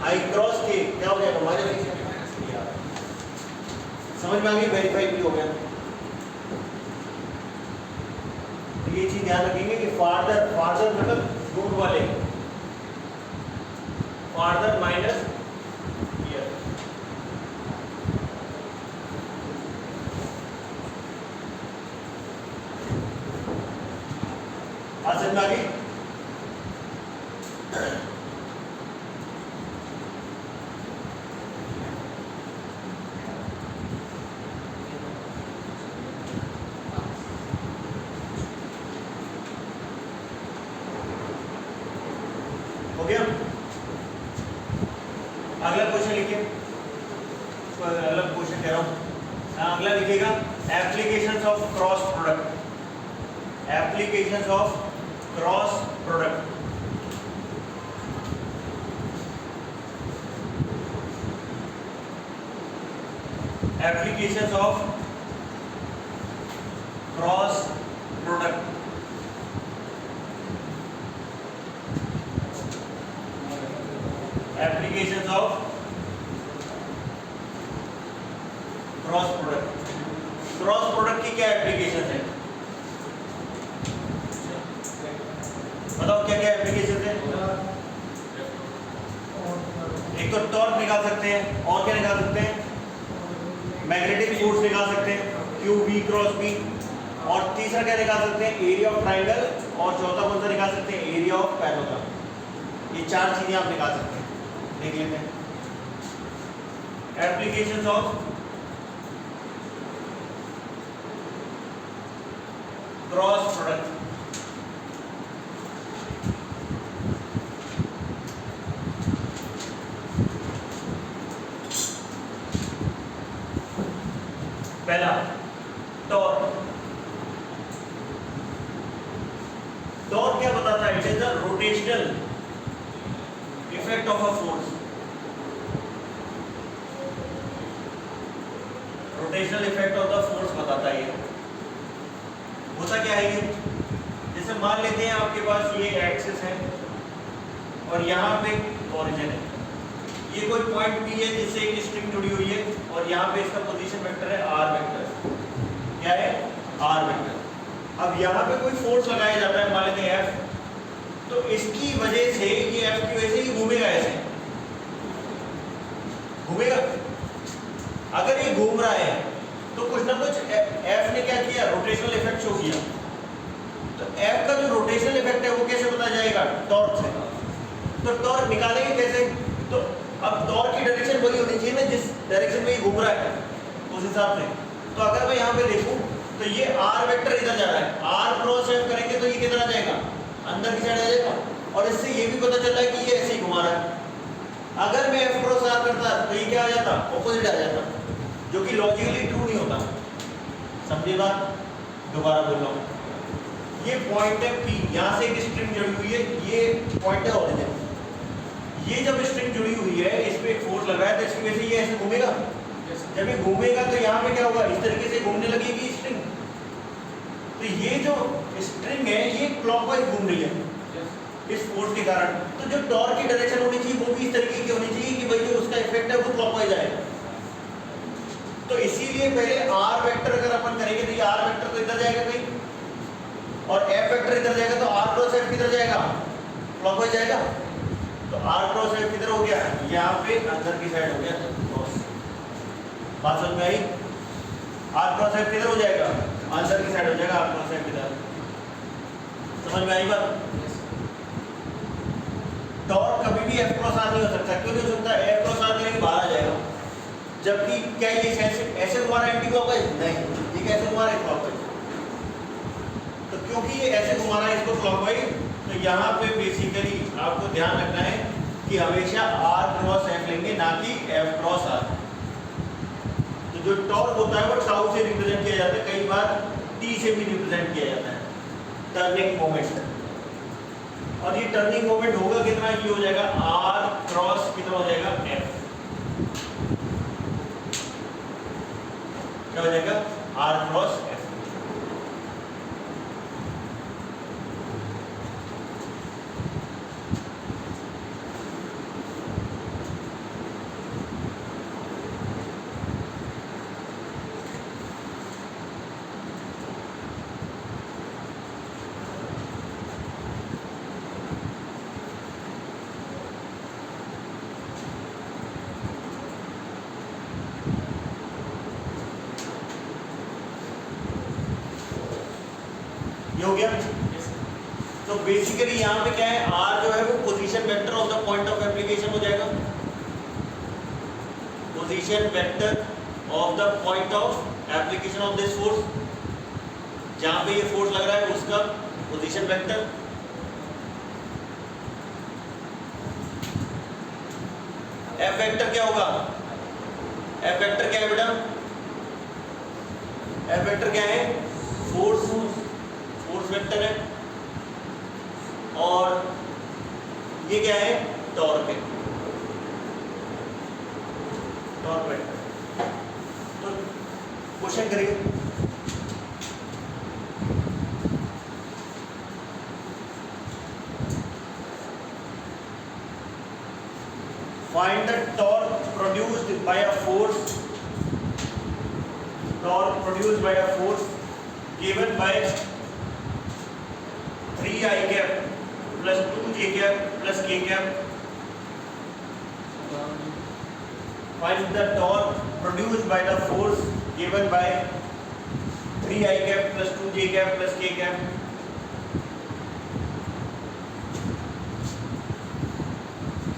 आई क्रॉस k क्या हो जाएगा, माइनस k कैप। समझ में आ गई, वेरीफाई भी हो गया। तो ये चीज ध्यान रखेंगे कि फार्दर मतलब दूर वाले, फार्दर माइनस हियर। आज समझ में आ गई। हो गया। अगला क्वेश्चन लिखिए, अगला क्वेश्चन कह रहा हूं, अगला लिखिएगा applications of cross product, applications of cross product. Applications of cross product, applications of cross product. Cross product की क्या एप्लीकेशन है, बताओ क्या क्या एप्लीकेशन है। एक तो टॉर्क निकाल सकते हैं, और क्या निकाल सकते हैं, मैग्नेटिक फोर्स निकाल सकते हैं, क्यू बी क्रॉस बी, और तीसरा क्या निकाल सकते हैं, एरिया ऑफ ट्राइंगल, और चौथा कौन सा निकाल सकते हैं, एरिया ऑफ पैरेललोग्राम। ये चार चीजें आप निकाल सकते हैं, देख लेते हैं। एप्लीकेशंस ऑफ पहला टॉर्क। टॉर्क क्या बताता है? It is the rotational effect of a force. Rotational effect of the force बताता है ये। होता क्या है ये? जैसे मान लेते हैं आपके पास ये एक्सिस है और यहाँ पे ओरिजिन है, ये कोई पॉइंट P है जिससे एक स्ट्रिंग जुड़ी हुई है और यहाँ पे इसका पोजीशन वेक्टर है r वेक्टर। क्या है? r vector. अब यहाँ पे कोई फोर्स लगाया जाता है, मान लेते हैं F, तो इसकी वजह से ये F की वजह से ये घूमेगा, ऐसे घूमेगा। अगर ये घूम रहा है तो कुछ ना कुछ F ने क्या किया? रोटेशनल इफेक्ट शो किया। तो F का जो रोटेशनल इफेक्ट है वो कैसे बताया जाएगा? टॉर्क से। तो टॉर्क निकालेंगे कैसे? तो अब टॉर्क की डायरेक्शन वही होनी चाहिए ना जिस डायरेक्शन में ये घूम रहा है, उस हिसाब से। तो अगर मैं यहाँ पे देखूं तो ये r वेक्टर इधर जा रहा है, r क्रॉस F करेंगे तो ये किधर आ जाएगा? अंदर की साइड आ जाएगा। और इससे ये भी पता चल रहा है कि ये ऐसे ही घुमा रहा है। अगर मैं F क्रॉस r करता तो ये क्या आ जाता? ऑपोजिट आ जाता, जो कि लॉजिकली ट्रू नहीं होता। समझे बात? दोबारा बोल रहा हूँ, ये पॉइंट है P, यहाँ से एक स्ट्रिंग जुड़ी हुई है, ये पॉइंट है ओरिजिन। ये जब स्ट्रिंग जुड़ी हुई है, इस पे एक फोर्स लग रहा है तो इसकी वजह से ये ऐसे घूमेगा। जब ये घूमेगा तो यहाँ पे क्या होगा? इस तरीके से घूमने लगेगी स्ट्रिंग। तो ये जो स्ट्रिंग है ये क्लॉकवाइज घूम रही है इस फोर्स के कारण। तो जो टॉर्क की डायरेक्शन होनी चाहिए वो भी इस तरीके की होनी चाहिए कि भाई जो उसका इफेक्ट है वो क्लॉकवाइज आएगा। तो इसीलिए पहले r वेक्टर अगर अपन करेंगे तो ये r वेक्टर तो इधर जाएगा कहीं और F वेक्टर इधर जाएगा, तो r क्रॉस F किधर जाएगा? क्लॉकवाइज जाएगा। तो r क्रॉस F किधर हो गया? यहाँ पे अंदर की साइड हो गया क्रॉस। बात समझ में आई? r क्रॉस F किधर हो जाएगा? अंदर की साइड हो जाएगा r क्रॉस F किधर। समझ में आई बात? टॉर्क कभी भी F क्रॉस r नहीं हो सकता। क्यों नहीं हो सकता? F क्रॉस r करेंगे बाहर आ जाएगा। जबकि क्या ये ऐसे घुमा रहा है एंटी क्लॉकवाइज? नहीं, ये कैसे घुमा रहा है? क्लॉकवाइज। तो क्योंकि ये ऐसे घुमा रहा है इसको क्लॉकवाइज, तो यहाँ पे बेसिकली आपको ध्यान रखना है कि हमेशा r क्रॉस F लेंगे, ना कि F क्रॉस r। तो जो टॉर्क होता है वो टाउ से रिप्रेजेंट किया जाता है, कई बार t से भी रिप्रेजेंट किया जाता है, टर्निंग मोमेंट। और ये टर्निंग मोमेंट होगा कितना? ये हो जाएगा r क्रॉस कितना हो जाएगा? F। क्या हो जाएगा? r cross F। ये हो गया। तो बेसिकली यहाँ पे क्या है? r जो है वो position vector of the point of application हो जाएगा। Position vector of the point of application of this force, जहां पे ये फोर्स लग रहा है उसका पोजीशन वेक्टर। F वेक्टर क्या होगा? F वेक्टर क्या है बेटा? F वेक्टर क्या है? फोर्स वेक्टर है। और ये क्या है? टॉर्क है, टॉर्क वेक्टर। तो क्वेश्चन करिए। Find the torque produced by a force, given by 3i cap plus 2j cap plus k cap. Find the torque produced by the force given by 3i cap plus 2j cap plus k cap.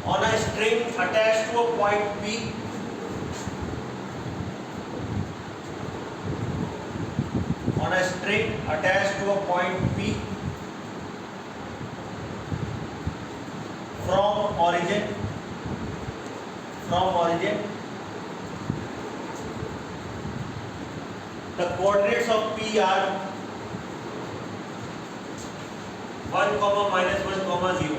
On a string attached to a point P, on a string attached to a point P from origin the coordinates of P are 1, -1, 0,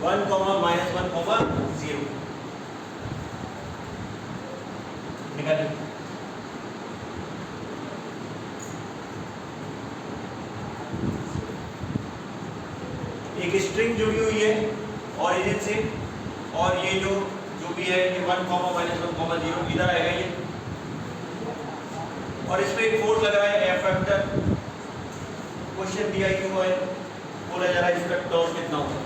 1, -1, 0 निकालिए। एक स्ट्रिंग जुड़ी हुई है ओरिजिन से, और ये जो भी है ये 1, -1, 0 इधर आएगा ये, और इसमें एक फोर्स लग रहा है एफ फैक्टर, क्वेश्चन दिया क्यों है, बोला जा रहा है इसका टॉर्क कितना होगा।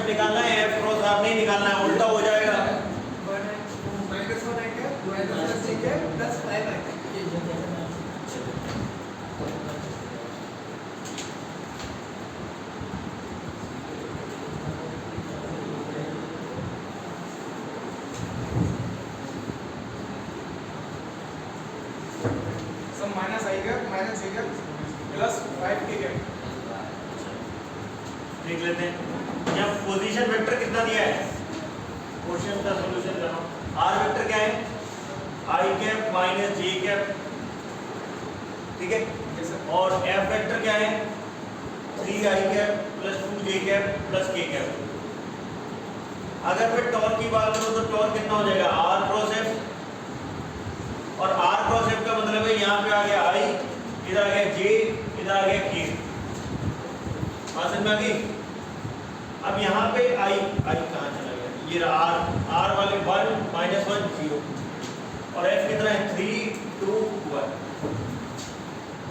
निकालना है, एफ क्रॉस आर नहीं निकालना है, उल्टा हो जाएगा। सब माइनस आएगा, माइनस आएगा प्लस 5 के देख लेते हैं यहाँ पोजीशन वेक्टर कितना दिया है, क्वेश्चन का सॉल्यूशन करो। आर वेक्टर क्या है, आई कैप माइनस जे कैप, ठीक है, और एफ वेक्टर क्या है, 3 आई कैप प्लस 2 जे कैप प्लस के कैप। अगर मैं टॉर्क की बात करूं तो टॉर्क कितना हो जाएगा, आर क्रॉस एफ, और आर क्रॉस एफ का मतलब है यहाँ पे आ गया आई, इधर आ गया जे, इधर आ गया के, समझ में आ गई। अब यहाँ पे आई कहाँ चला गया, ये रहा आर वाले 1, -1, 0, और एफ कितना है 3, 2, 1,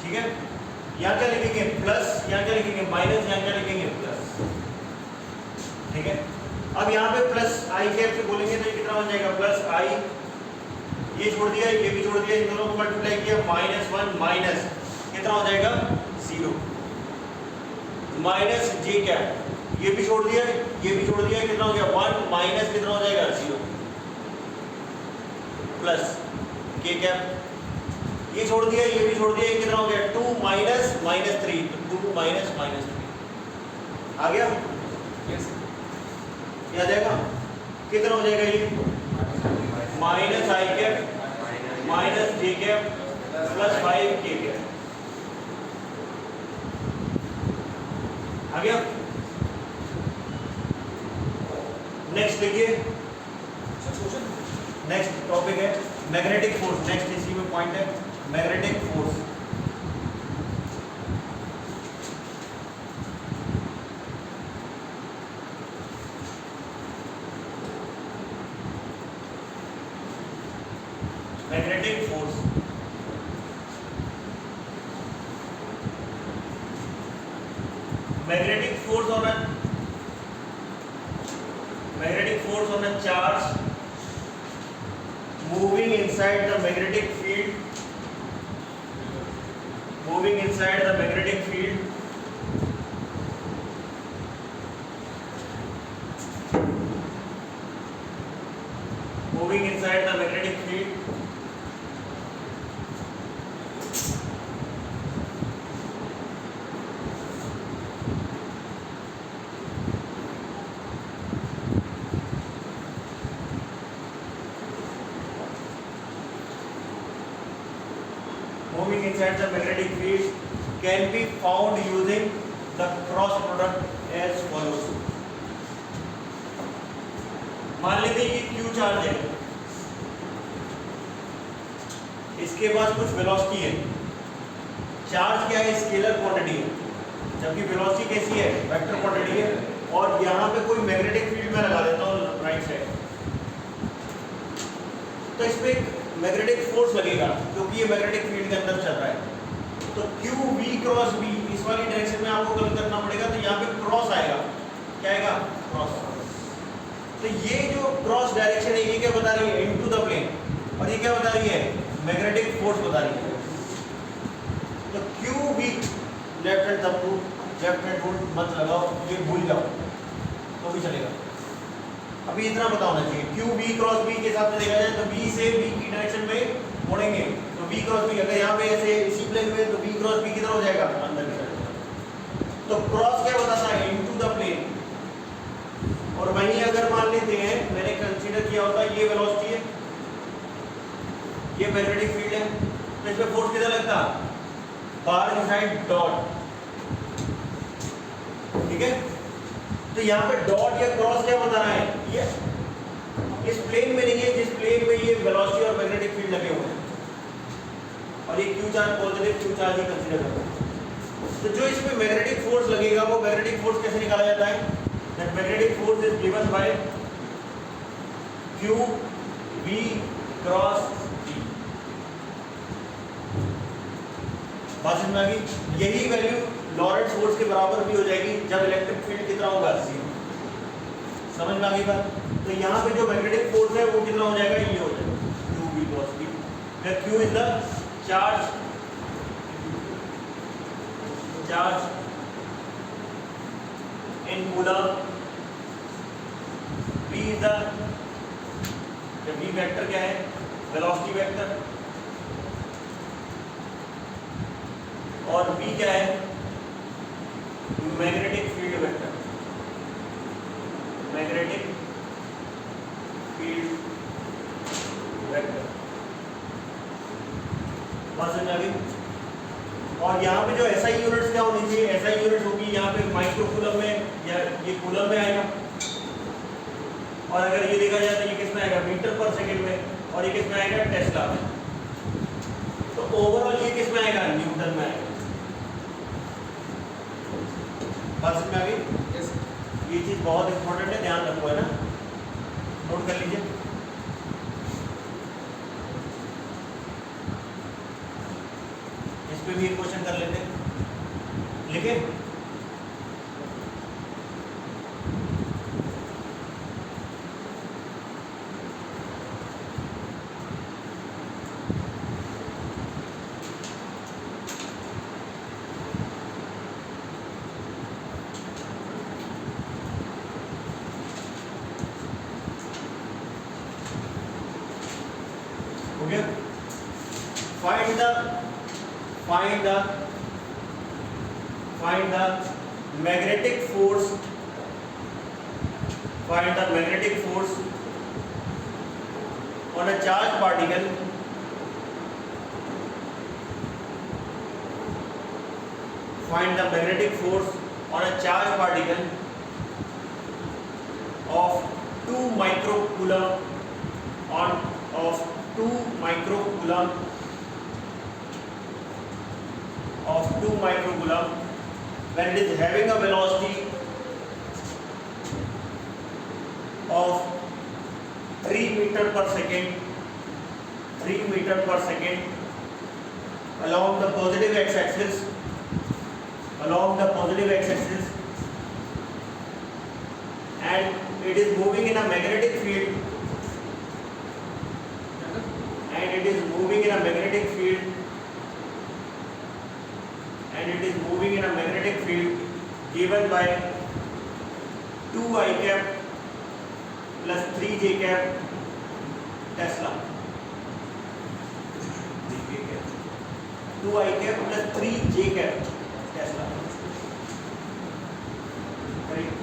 ठीक है। यहाँ क्या लिखेंगे प्लस, यहाँ क्या लिखेंगे माइनस, यहाँ क्या लिखेंगे प्लस, ठीक है। अब यहाँ पे प्लस आई कैप से बोलेंगे तो ये कितना बन जाएगा, प्लस आई, ये छोड़ दिया, ये भी छोड़ दिया, इन दोनों को मल्टीप्लाई किया, -1 माइनस कितना हो जाएगा 0, माइनस जे कैप, ये भी छोड़ दिया, ये भी छोड़ दिया, कितना हो गया 1 माइनस कितना हो जाएगा 0, प्लस के कैप, ये छोड़ दिया, ये भी छोड़ दिया, ये कितना हो गया 2 माइनस -3, 2 माइनस -3 आ गया, ये आ जाएगा, कितना हो जाएगा ये minus I cap minus J cap plus 5 के कैप, आ गया। नेक्स्ट देखिए, नेक्स्ट टॉपिक है मैग्नेटिक फोर्स, नेक्स्ट इसी में पॉइंट है magnetic force. Magnetic force, magnetic force on a charge moving inside the magnetic field, moving inside the magnetic field moving inside the magnetic field moving inside the magnetic field can be found using the cross product as follows. मान लेते हैं ये Q चार्ज है, इसके पास कुछ वेलोसिटी है, चार्ज क्या है स्केलर क्वांटिटी है, जबकि वेलोसिटी कैसी है वेक्टर क्वांटिटी है, और यहाँ पे कोई मैग्नेटिक फील्ड में लगा देता हूँ राइट साइड, तो इस पे एक मैग्नेटिक फोर्स लगेगा क्योंकि ये मैग्नेटिक फील्ड के अंदर चल रहा है। तो क्यू वी क्रॉस बी इस वाली डायरेक्शन में आपको कल करना पड़ेगा, तो यहाँ पे क्रॉस आएगा, क्या आएगा, क्रॉस। तो ये जो क्रॉस डायरेक्शन है ये क्या बता रही है, इनटू द प्लेन, और ये क्या बता रही है, मैग्नेटिक फोर्स बता रही है। तो Q V left hand thumb rule, left hand rule मत लगाओ, ये भूल जाओ तो भी चलेगा। अभी इतना पता होना चाहिए, क्यू बी क्रॉस बी के हिसाब से देखा जाए तो बी से बी की डायरेक्शन में मोड़ेंगे, तो बी क्रॉस बी अगर यहाँ पे ऐसे इसी प्लेन में, तो बी क्रॉस बी किधर हो जाएगा, अंदर की साइड। तो क्रॉस क्या बताता है, इनटू द प्लेन। और वहीं अगर मान लेते हैं, मैंने कंसीडर किया होता ये वेलोसिटी है, ये मैग्नेटिक फील्ड है, तो इस पे फोर्स किधर लगता, बाहर की साइड डॉट, ठीक है। तो यहाँ पे डॉट या क्रॉस क्या बता रहा है, ये इस प्लेन में नहीं है जिस प्लेन में ये वेलोसिटी और मैग्नेटिक फील्ड लगे हुए हैं, और ये Q charge positive Q charge ही कंसीडर करते हैं। तो जो इस पे मैग्नेटिक फोर्स लगेगा वो मैग्नेटिक फोर्स कैसे निकाला जाता है, that magnetic force is given by Q V cross B. बात समझ में आ गई। यही वैल्यू लॉरेंट्ज फोर्स के बराबर भी हो जाएगी जब इलेक्ट्रिक फील्ड कितना होगा, 0। समझ में आ गई बात। तो यहाँ पे जो मैग्नेटिक फोर्स है वो कितना हो जाएगा, ये हो जाएगा Q V cross B, where Q is the charge in coulomb, v is the, v vector क्या है, वेलोसिटी वेक्टर, और v क्या है, magnetic field vector, magnetic field vector. बात समझ आ गई। और यहाँ पे जो एसआई यूनिट्स क्या होनी चाहिए, एसआई यूनिट्स होगी यहाँ पे माइक्रो कूलम में, या ये कूलम में आएगा, और अगर ये देखा जाए तो ये किस में आएगा, मीटर पर सेकंड में, और ये किस में आएगा, टेस्ला में। तो ओवरऑल ये किस में आएगा, न्यूटन में आएगा। बात समझ में आ गई। Yes. ये चीज बहुत इंपॉर्टेंट है, ध्यान रखो, है ना, नोट कर लीजिए। इस पे भी एक क्वेश्चन कर लेते हैं, लिखे, हो गया। Find the magnetic force, find the magnetic force on a charged particle find the magnetic force on a charged particle of 2 microcoulomb on of 2 microcoulomb when it is having a velocity of 3 meter per second along the positive x-axis and it is moving in a magnetic field given by 2 I cap plus 3 j cap Tesla. 2 I cap plus 3 j cap Tesla. Correct.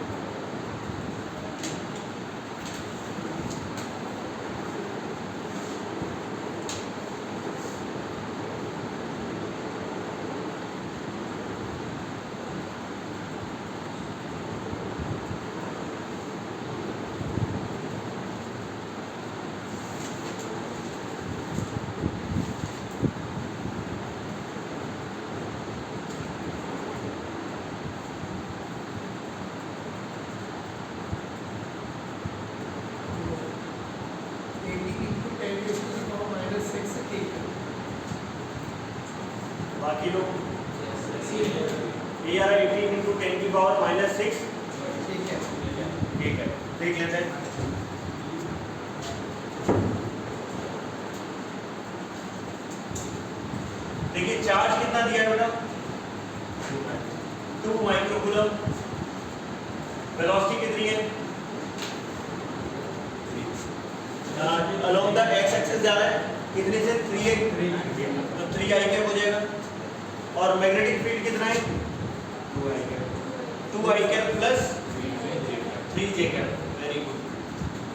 बाकी लोग AR 18 इंटू 10 की पावर माइनस 6, ठीक है, देख लेते हैं। देखिए चार्ज कितना दिया है बेटा, 2 माइक्रोकूलम। वेलोसिटी कितनी है, अलोंग द एक्स एक्सिस जा रहा है, कितने से 3 तो 3i कैप हो जाएगा। और मैग्नेटिक फील्ड कितना है, 2i cap plus 3j cap. Very good.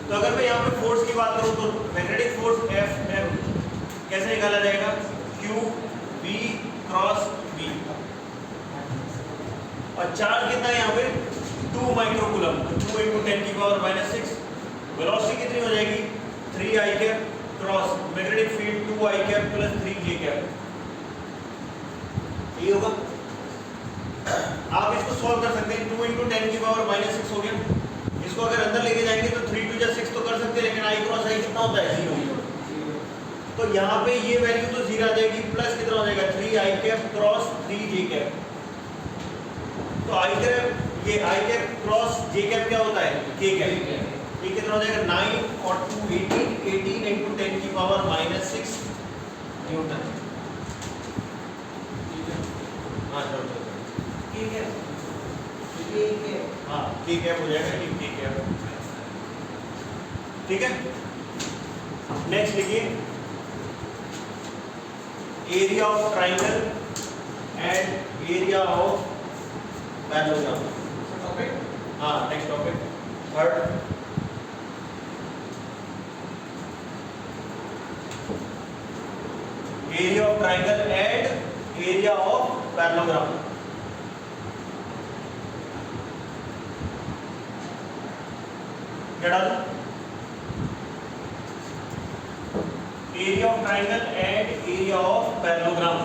तो अगर मैं यहाँ पे फोर्स की बात करूँ तो मैग्नेटिक फोर्स Fm कैसे निकाला जाएगा, Q V क्रॉस V। और चार्ज कितना है यहाँ पे, 2 माइक्रोकूलम, तो 2 इंटू 10 की पावर माइनस 6। वेलोसिटी कितनी हो जाएगी, 3i cap cross magnetic field 2i cap plus 3j cap. ये होगा। आप इसको सॉल्व कर सकते हैं, 2 इंटू 10 की पावर माइनस 6 हो गया। इसको अगर अंदर लेके जाएंगे तो 3 2 जा 6 तो कर सकते हैं, लेकिन i क्रॉस i कितना होता है, 0। तो यहाँ पे ये वैल्यू तो 0 आ जाएगी, प्लस कितना हो जाएगा, 3i cap cross 3j cap. तो i कैप, ये i cap cross j cap क्या होता है, k कैप। ये कितना हो जाएगा, 9 और 2 18 इंटू 10 की पावर माइनस 6 न्यूटन। हाँ चलो ठीक है। हाँ k कैप हो जाएगा, ये k कैप। ठीक है, नेक्स्ट लिखिए, area of triangle and area of parallelogram. हाँ next topic, third. Area of triangle and area of parallelogram. क्या डालूं, area of triangle and area of parallelogram.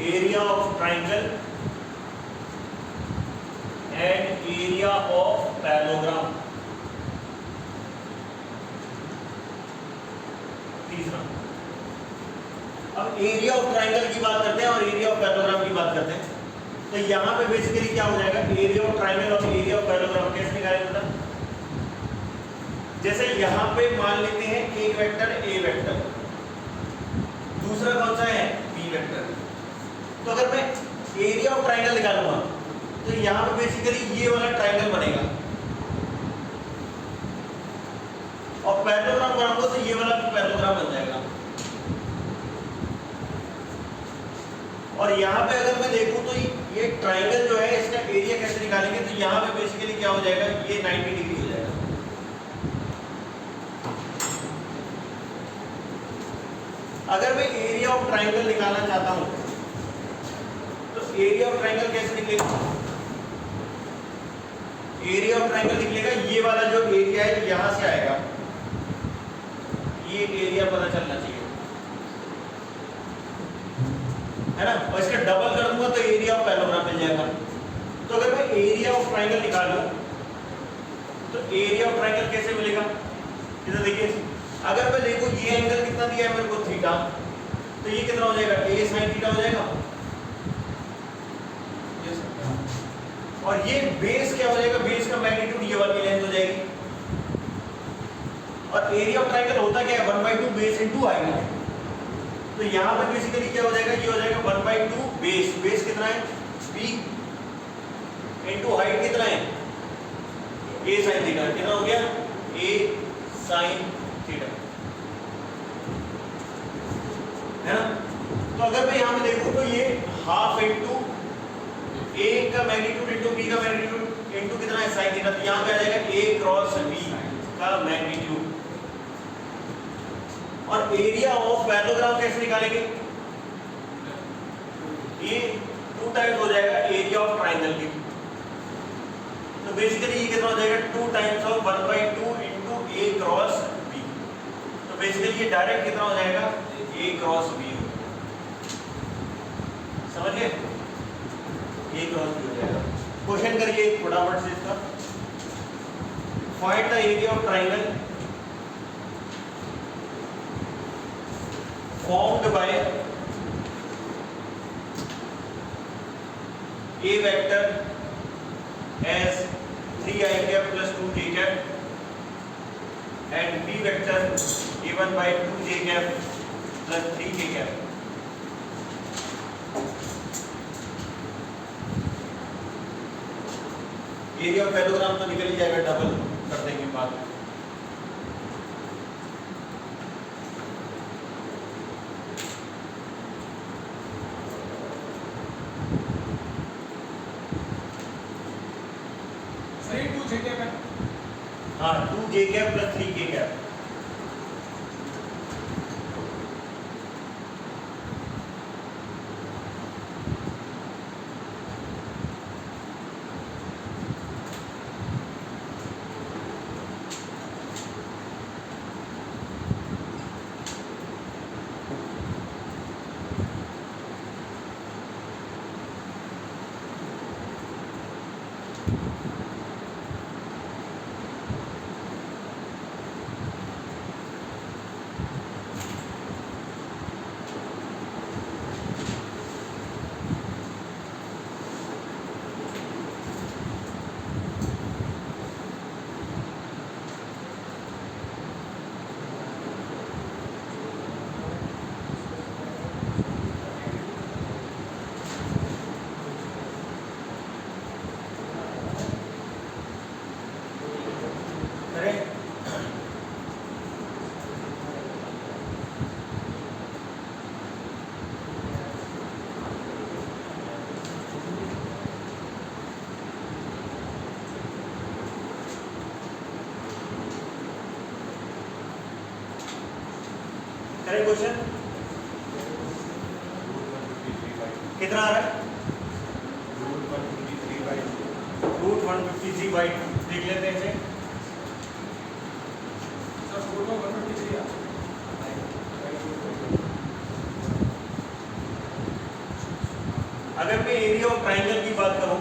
Area of triangle and area of parallelogram. तीसरा, अब एरिया ऑफ ट्राइंगल की बात करते हैं और एरिया ऑफ पैरेललोग्राम की बात करते हैं। तो यहां पे बेसिकली क्या हो जाएगा, एरिया ऑफ ट्राइंगल और एरिया ऑफ पैरेललोग्राम कैसे निकालेंगे बेटा। जैसे यहां पे मान लेते हैं एक वेक्टर A वेक्टर, दूसरा कौन सा है, B वेक्टर। तो अगर मैं एरिया ऑफ ट्राइंगल निकालूंगा तो यहां पे बेसिकली ये वाला ट्राइंगल बनेगा, और पैरेललोग्राम बनाऊंगा तो ये वाला पैरेललोग्राम बन जाएगा। और यहाँ पे अगर मैं देखूं तो ये ट्राइंगल जो है इसका एरिया कैसे निकालेंगे, तो यहाँ पे बेसिकली क्या हो जाएगा, ये 90 डिग्री हो जाएगा। अगर मैं एरिया ऑफ ट्राइंगल निकालना चाहता हूं तो एरिया ऑफ ट्राइंगल कैसे निकलेगा, एरिया ऑफ ट्राइंगल निकलेगा, ये वाला जो एरिया है यहां से आएगा, ये एरिया पता चलना चाहिए, है ना। और इसका डबल कर दूंगा तो एरिया ऑफ पैरेललोग्राम मिल जाएगा। तो अगर मैं एरिया ऑफ ट्राइंगल निकालूं तो एरिया ऑफ ट्राइंगल कैसे मिलेगा, इधर देखिए, अगर मैं देखूं ये एंगल कितना दिया है मेरे को, थीटा, तो ये कितना हो जाएगा, a sin थीटा हो जाएगा। और ये बेस क्या हो जाएगा, बेस का मैग्नीट्यूड ये वाली लेंथ हो जाएगी। और एरिया ऑफ ट्राइंगल होता क्या है, 1/2 बेस इनटू हाइट। तो यहां पे बेसिकली क्या हो जाएगा, ये हो जाएगा 1/2 बेस, बेस कितना है, b इनटू हाइट कितना है, a sin थीटा। कितना हो गया, a sin थीटा, है ना। तो अगर मैं यहां पे देखूं तो ये हाफ इनटू a का मैग्नीट्यूड इनटू b का मैग्नीट्यूड इनटू कितना है, sin थीटा। तो यहां पे आ जाएगा a क्रॉस b का मैग्नीट्यूड। और एरिया ऑफ पैरेललोग्राम कैसे निकालेंगे, ये 2 टाइम्स हो जाएगा एरिया ऑफ ट्राइंगल की। तो बेसिकली ये कितना हो जाएगा, 2 times of 1/2 into a cross b। तो बेसिकली ये डायरेक्ट कितना हो जाएगा, ए क्रॉस बी, समझिए, ए क्रॉस बी हो जाएगा। क्वेश्चन करिए फटाफट से इसका, find the area of triangle formed by a vector as 3i cap plus 2j cap and b vector given by 2j cap plus 3j cap. Area of parallelogram तो निकल ही जाएगा डबल करने के बाद। हाँ 2j cap plus 3j cap। करें क्वेश्चन कितना आ रहा है, रूट 153/2 देख लेते हैं इसे। अगर मैं एरिया ऑफ ट्राइंगल की बात करूं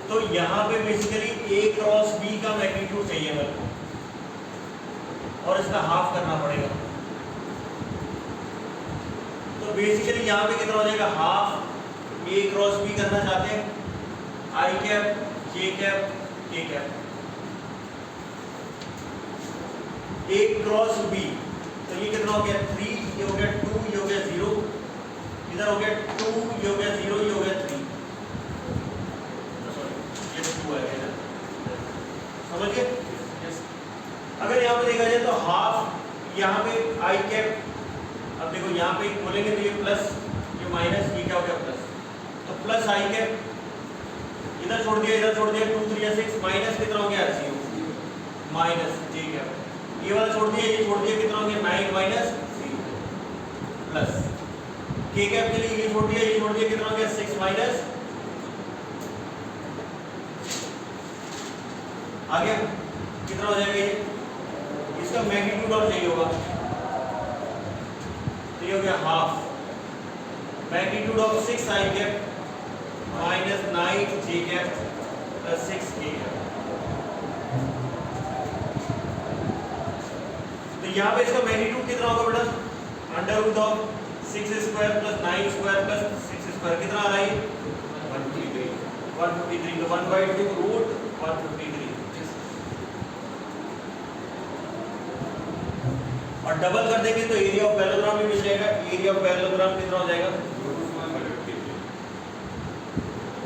तो यहां पे बेसिकली ए क्रॉस बी का मैग्नीट्यूड चाहिए मेरे को और इसका हाफ करना पड़ेगा। तो बेसिकली यहां पे कितना हो जाएगा, हाफ ए क्रॉस बी करना चाहते हैं, आई कैप जे कैप के कैप, ए क्रॉस बी तो ये कितना हो गया 3, ये हो गया 2, ये हो गया 0, इधर हो गया 2, ये हो गया 0, ये हो गया 3, ये 2 है इधर, समझिए। अगर यहाँ पे देखा जाए तो हाफ यहाँ पे आई कैप, अब देखो यहाँ पे बोलेंगे तो ये प्लस, ये माइनस, ये क्या हो गया प्लस, तो प्लस आई कैप, इधर छोड़ दिया इधर छोड़ दिया, 2 3 6, माइनस कितना हो गया 0, माइनस जे कैप, ये वाला छोड़ दिया ये छोड़ दिया, कितना हो गया 9 माइनस 0, प्लस के कैप के लिए ये छोड़ दिया ये छोड़ दिया, कितना हो गया 6 माइनस, आगे कितना हो जाएगा ये, इसका मैग्नीट्यूड और चाहिए होगा तो ये हो गया half, magnitude of 6 I cap minus 9 J cap plus 6 के कैप। तो यहाँ पे इसका मैग्नीट्यूड कितना होगा बेटा, under root of 6 square plus 9 square plus 6 square, कितना आ रहा है 153, तो 1/2 रूट 153 और डबल कर देंगे तो एरिया ऑफ पैरेललोग्राम भी मिल जाएगा। एरिया ऑफ पैरेललोग्राम कितना हो जाएगा,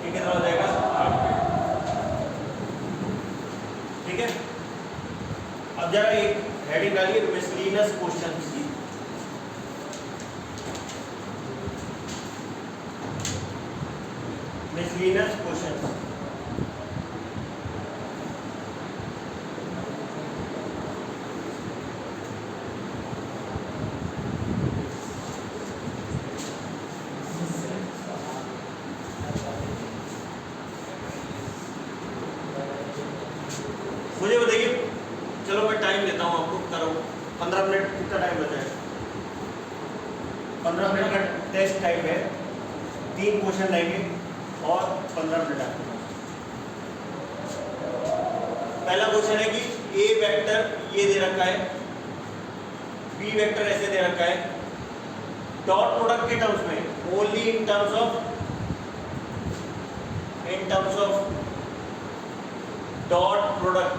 ये कितना हो जाएगा, ठीक है। अब जरा एक हेडिंग डालिए, मिसलिनियस क्वेश्चंस, मिसलिनियस क्वेश्चंस। मुझे बताइए हूँ आपको, करो 15 मिनट कितना टाइम बचा है? 15 मिनट का टेस्ट टाइम है, 3 क्वेश्चन रहेंगे और 15 मिनट आपके पास। पहला क्वेश्चन है कि ए वेक्टर ये दे रखा है, बी वेक्टर ऐसे दे रखा है, डॉट प्रोडक्ट के टर्म्स में, only in terms of dot product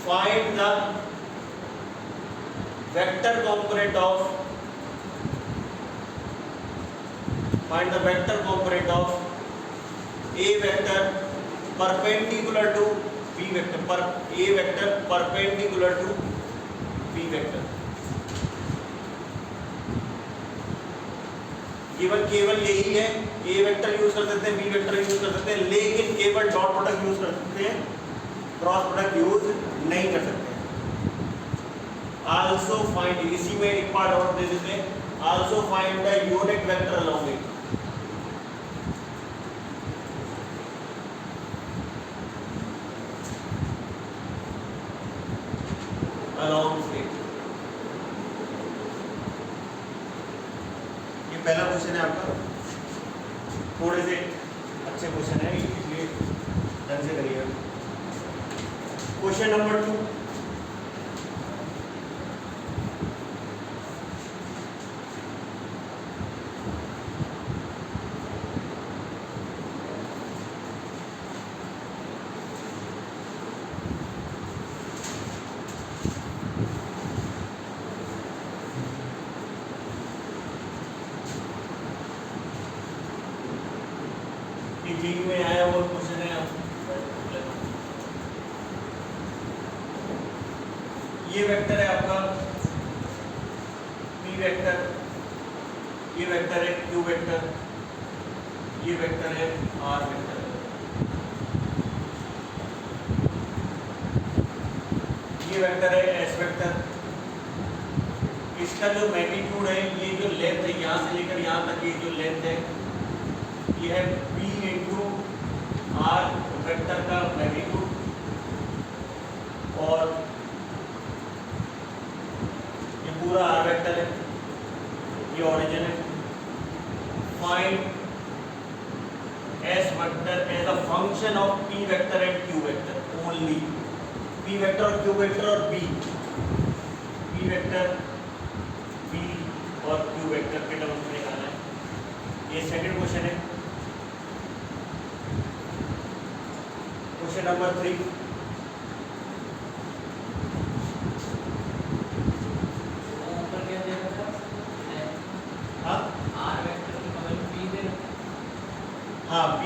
find the vector component of A vector perpendicular to B vector, A vector perpendicular to B vector। केवल यही है, A वेक्टर यूज कर सकते हैं, B वेक्टर यूज कर सकते हैं, लेकिन केवल डॉट प्रोडक्ट यूज कर सकते हैं, क्रॉस प्रोडक्ट यूज नहीं कर सकते। आल्सो फाइंड, इसी में एक पार्ट और दे देते हैं, also find the unit vector along it. ये पहला क्वेश्चन है आपका, थोड़े से अच्छे क्वेश्चन है इसलिए ढंग से करिएगा। क्वेश्चन नंबर 2, जी में आया वो क्वेश्चन है। ये वेक्टर है आपका P वेक्टर, ये वेक्टर है Q वेक्टर, ये वेक्टर है R वेक्टर। ये वेक्टर है S वेक्टर। इसका जो मैग्नीट्यूड है, ये जो लेंथ है यहाँ से लेकर यहाँ तक, ये जो लेंथ है ये है P इंटू R वेक्टर का मैग्नीट्यूड, और ये पूरा R वेक्टर है, ये ओरिजिन है। Find S vector as a function of P vector and Q vector only. P vector और Q वेक्टर और B, P वेक्टर B और Q वेक्टर के टर्म्स में निकालना है। ये सेकंड क्वेश्चन है। क्वेश्चन नंबर 3, ऊपर क्या दे रखा है? हाँ R वेक्टर के बगल में P दे रखा हाँ B,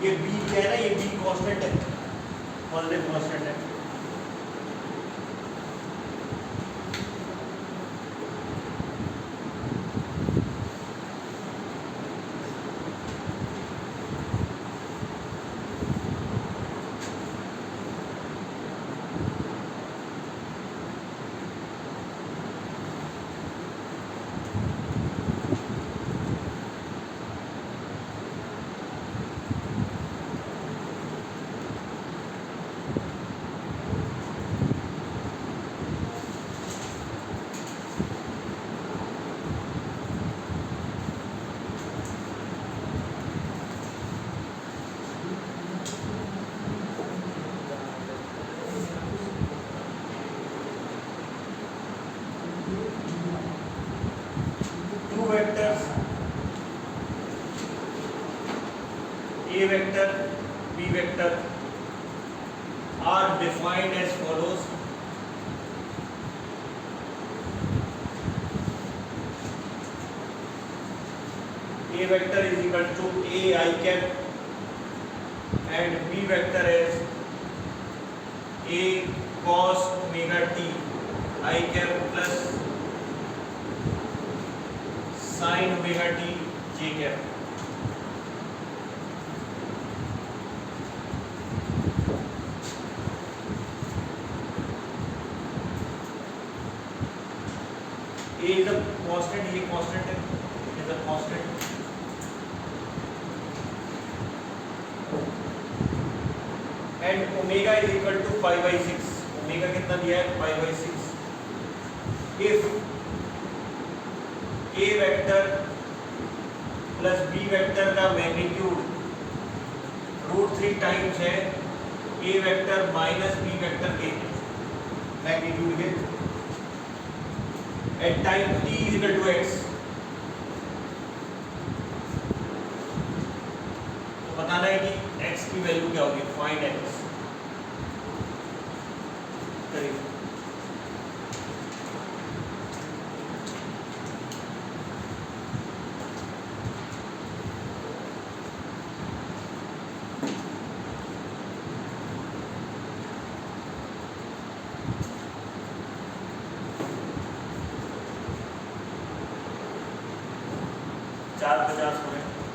ये B क्या है ना, ये B कांस्टेंट है, पॉजिटिव कांस्टेंट है। vectors A vector, B vector are defined as follows. A vector is equal to A I cap and B vector is A cos omega t I cap plus sin omega t j cap. A is a constant, ये constant है, is a constant. And omega is equal to 5/6। Omega कितना दिया है 5/6। If A vector plus B vector का मैग्नीट्यूड √3 टाइम्स है A vector minus B vector के मैग्नीट्यूड के at time t is equal to x। तो बताना है कि x की वैल्यू क्या होगी, फाइंड x। करिए चार 50 हो गए।